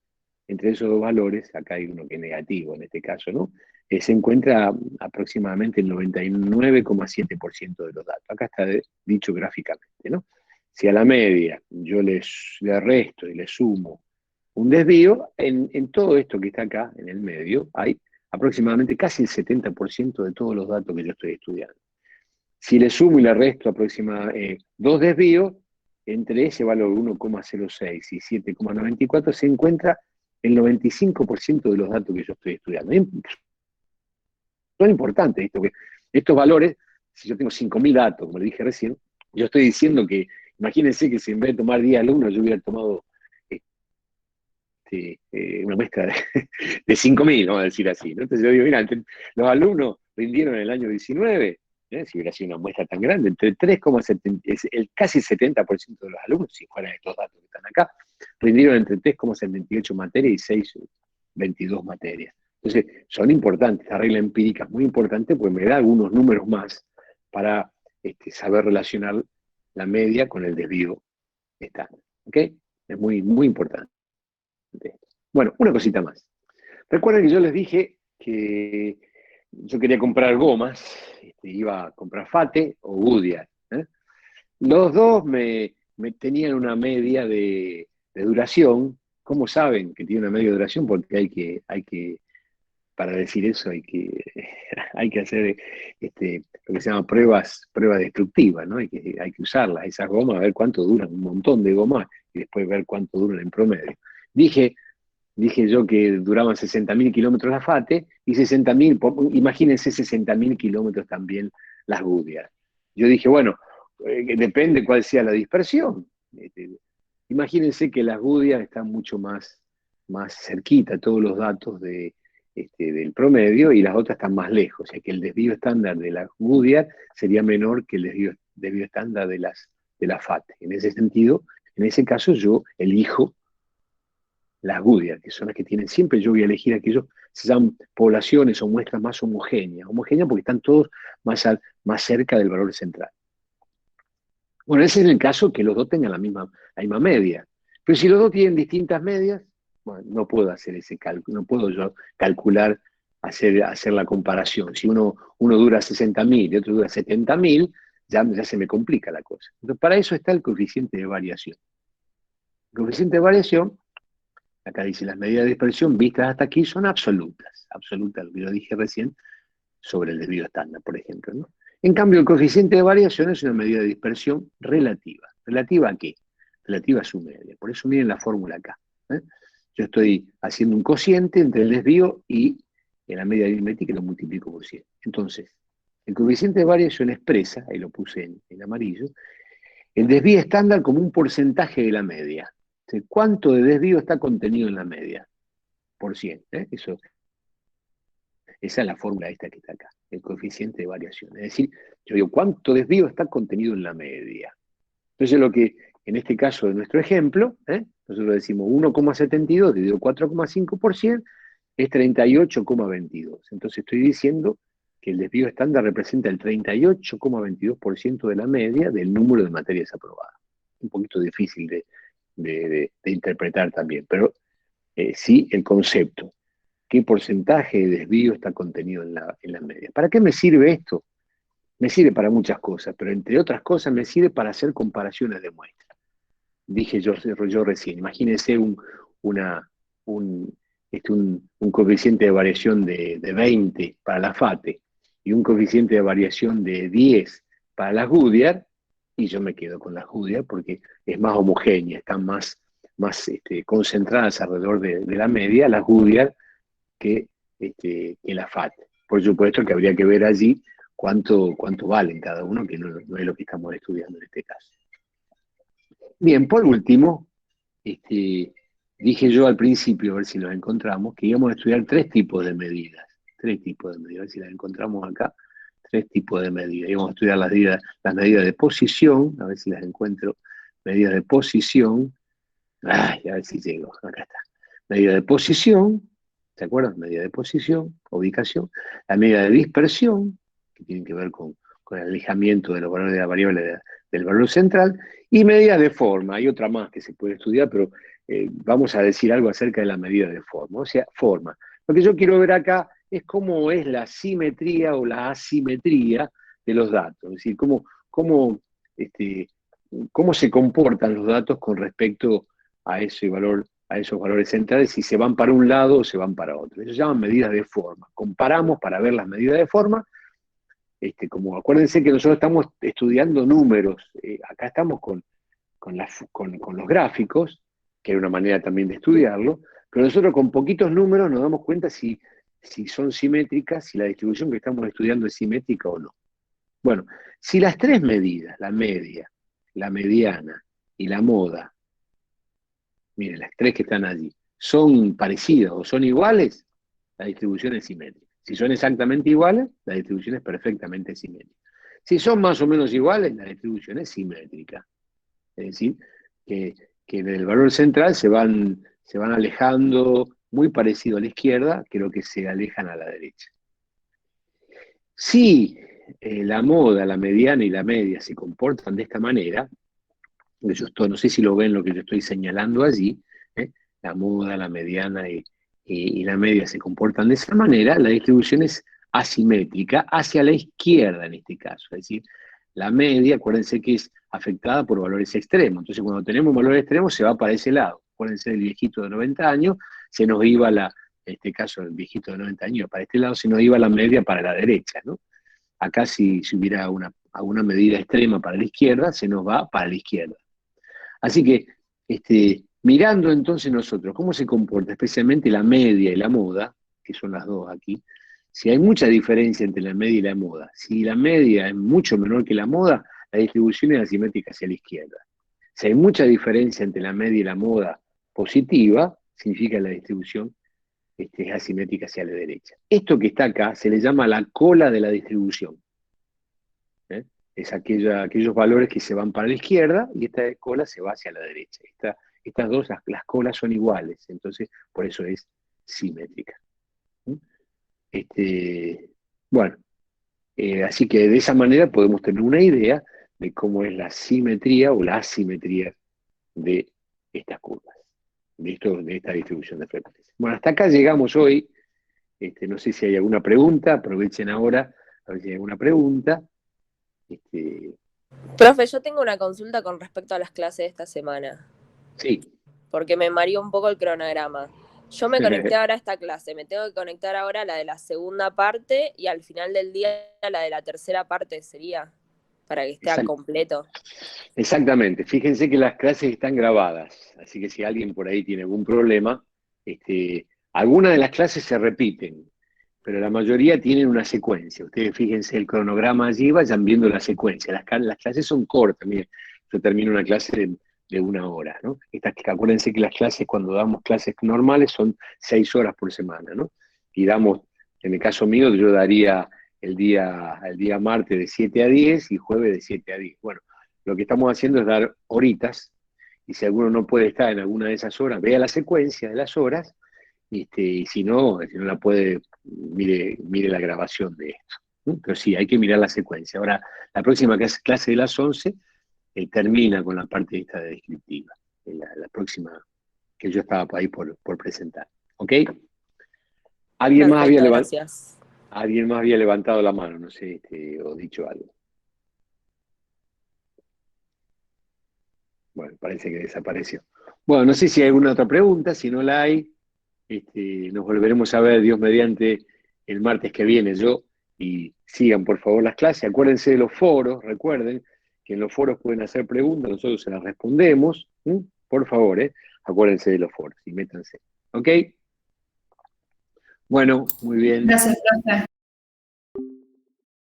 entre esos dos valores, acá hay uno que es negativo en este caso, ¿no? Se encuentra aproximadamente el 99,7% de los datos. Acá está dicho gráficamente, ¿no? Si a la media yo le resto y le sumo un desvío, en todo esto que está acá, en el medio, hay aproximadamente casi el 70% de todos los datos que yo estoy estudiando. Si le sumo y le resto aproximadamente 2 desvíos, entre ese valor 1,06 y 7,94 se encuentra el 95% de los datos que yo estoy estudiando. Son importantes esto, que estos valores, si yo tengo 5.000 datos, como le dije recién, yo estoy diciendo que, imagínense que si en vez de tomar 10 alumnos yo hubiera tomado una muestra de 5.000, vamos a decir así, ¿no? Entonces yo digo, mira, los alumnos rindieron en el año 19, si hubiera sido una muestra tan grande, entre 3,70, casi el 70% de los alumnos, si fueran estos datos que están acá, rindieron entre 3,78 materias y 6,22 materias. Entonces, son importantes, esta regla empírica es muy importante porque me da algunos números más para saber relacionar la media con el desvío estándar. ¿Ok? Es muy, muy importante. Bueno, una cosita más. Recuerden que yo les dije que yo quería comprar gomas, iba a comprar Fate o Goodyear. Los dos me tenían una media de duración. ¿Cómo saben que tiene una media de duración? Porque hay que para decir eso hay que hacer lo que se llama pruebas destructivas, ¿no? Hay que usarlas, esas gomas, a ver cuánto duran, un montón de gomas, y después ver cuánto duran en promedio. Dije yo que duraban 60.000 kilómetros la FATE, y 60.000, imagínense 60.000 kilómetros también las Goodyear. Yo dije, bueno, depende cuál sea la dispersión. Imagínense que las Goodyear están mucho más cerquita, todos los datos del promedio, y las otras están más lejos, o sea que el desvío estándar de las Goodyear sería menor que el desvío estándar de la FATE. En ese sentido, en ese caso yo elijo las Goodyear, que son las que tienen siempre, yo voy a elegir aquellos, se llaman poblaciones o muestras más homogéneas porque están todos más cerca del valor central. Bueno, ese es el caso que los dos tengan la misma media. Pero si los dos tienen distintas medias, bueno, no puedo hacer ese cálculo, no puedo yo calcular, hacer la comparación. Si uno dura 60.000 y otro dura 70.000, ya se me complica la cosa. Entonces, para eso está el coeficiente de variación. El coeficiente de variación, acá dice, las medidas de dispersión vistas hasta aquí son absolutas, lo que yo dije recién sobre el desvío estándar, por ejemplo, ¿no? En cambio, el coeficiente de variación es una medida de dispersión relativa. ¿Relativa a qué? Relativa a su media. Por eso miren la fórmula acá. Yo estoy haciendo un cociente entre el desvío y la media aritmética y lo multiplico por 100. Entonces, el coeficiente de variación expresa, ahí lo puse en amarillo, el desvío estándar como un porcentaje de la media. ¿Cuánto de desvío está contenido en la media? Por 100. Esa es la fórmula esta que está acá, el coeficiente de variación. Es decir, yo digo, ¿cuánto desvío está contenido en la media? Entonces, lo que, en este caso de nuestro ejemplo, nosotros decimos 1,72 dividido 4,5% es 38,22. Entonces estoy diciendo que el desvío estándar representa el 38,22% de la media del número de materias aprobadas. Un poquito difícil de interpretar también, pero sí el concepto. qué porcentaje de desvío está contenido en la media. ¿Para qué me sirve esto? Me sirve para muchas cosas, pero entre otras cosas me sirve para hacer comparaciones de muestras. Dije yo recién, imagínense un coeficiente de variación de 20 para la FATE y un coeficiente de variación de 10 para las Goodyear, y yo me quedo con las Goodyear porque es más homogénea, están más concentradas alrededor de la media, las Goodyear, que la FATE. Por supuesto que habría que ver allí cuánto valen cada uno, que no es lo que estamos estudiando en este caso. Bien, por último, dije yo al principio, a ver si los encontramos, que íbamos a estudiar tres tipos de medidas, a ver si las encontramos acá, tres tipos de medidas. Íbamos a estudiar las medidas de posición, a ver si las encuentro, medidas de posición, a ver si llego, acá está. Medida de posición, ¿se acuerdan? Medida de posición, ubicación, la medida de dispersión, que tienen que ver con el alejamiento de los valores de la variable del valor central, y medidas de forma. Hay otra más que se puede estudiar, pero vamos a decir algo acerca de la medida de forma, o sea, forma. Lo que yo quiero ver acá es cómo es la simetría o la asimetría de los datos, es decir, cómo se comportan los datos con respecto a esos valores centrales, si se van para un lado o se van para otro. Eso se llaman medidas de forma. Comparamos para ver las medidas de forma. Como acuérdense que nosotros estamos estudiando números, acá estamos con los gráficos, que es una manera también de estudiarlo, pero nosotros con poquitos números nos damos cuenta si son simétricas, si la distribución que estamos estudiando es simétrica o no. Bueno, si las tres medidas, la media, la mediana y la moda, miren, las tres que están allí, son parecidas o son iguales, la distribución es simétrica. Si son exactamente iguales, la distribución es perfectamente simétrica. Si son más o menos iguales, la distribución es simétrica. Es decir, que en el valor central se van alejando muy parecido a la izquierda que lo que se alejan a la derecha. Si la moda, la mediana y la media se comportan de esta manera, no sé si lo ven lo que yo estoy señalando allí, la moda, la mediana y la media se comportan de esa manera, la distribución es asimétrica hacia la izquierda en este caso. Es decir, la media, acuérdense que es afectada por valores extremos. Entonces, cuando tenemos valores extremos, se va para ese lado. Acuérdense del viejito de 90 años, se nos iba en este caso, el viejito de 90 años para este lado, se nos iba la media para la derecha, ¿no? Acá, si hubiera alguna medida extrema para la izquierda, se nos va para la izquierda. Así que, mirando entonces nosotros cómo se comporta especialmente la media y la moda, que son las dos aquí, si hay mucha diferencia entre la media y la moda, si la media es mucho menor que la moda, la distribución es asimétrica hacia la izquierda. Si hay mucha diferencia entre la media y la moda positiva, significa que la distribución es asimétrica hacia la derecha. Esto que está acá se le llama la cola de la distribución. Es aquellos valores que se van para la izquierda y esta cola se va hacia la derecha. Estas dos, las colas son iguales, entonces por eso es simétrica. Bueno, así que de esa manera podemos tener una idea de cómo es la simetría o la asimetría de estas curvas, de esta distribución de frecuencias. Bueno, hasta acá llegamos hoy. No sé si hay alguna pregunta, aprovechen ahora a ver si hay alguna pregunta. Profe, yo tengo una consulta con respecto a las clases de esta semana. Sí. Porque me mareó un poco el cronograma. Yo me conecté ahora a esta clase, me tengo que conectar ahora a la de la segunda parte y al final del día a la de la tercera parte, ¿sería? Para que esté completo. Exactamente. Fíjense que las clases están grabadas, así que si alguien por ahí tiene algún problema, algunas de las clases se repiten, pero la mayoría tienen una secuencia. Ustedes fíjense el cronograma allí, vayan viendo la secuencia. Las clases son cortas. Miren, yo termino una clase de 1 hora, ¿no? Acuérdense que las clases, cuando damos clases normales, son 6 horas por semana, ¿no? Y damos, en el caso mío, yo daría el día martes de 7 a 10 y jueves de 7 a 10. Bueno, lo que estamos haciendo es dar horitas, y si alguno no puede estar en alguna de esas horas, vea la secuencia de las horas, y si no la puede, mire la grabación de esto, ¿no? Pero sí, hay que mirar la secuencia. Ahora, la próxima clase de las 11 termina con la parte esta de descriptiva, la próxima que yo estaba ahí por presentar. ¿Ok? Alguien más Perfecto, gracias. alguien más había levantado la mano, no sé, o dicho algo. Bueno, parece que desapareció. Bueno, no sé si hay alguna otra pregunta, si no la hay, nos volveremos a ver, Dios mediante, el martes que viene. Y sigan por favor las clases, acuérdense de los foros, recuerden que en los foros pueden hacer preguntas, nosotros se las respondemos, por favor, acuérdense de los foros y métanse. ¿Ok? Bueno, muy bien. Gracias, profe.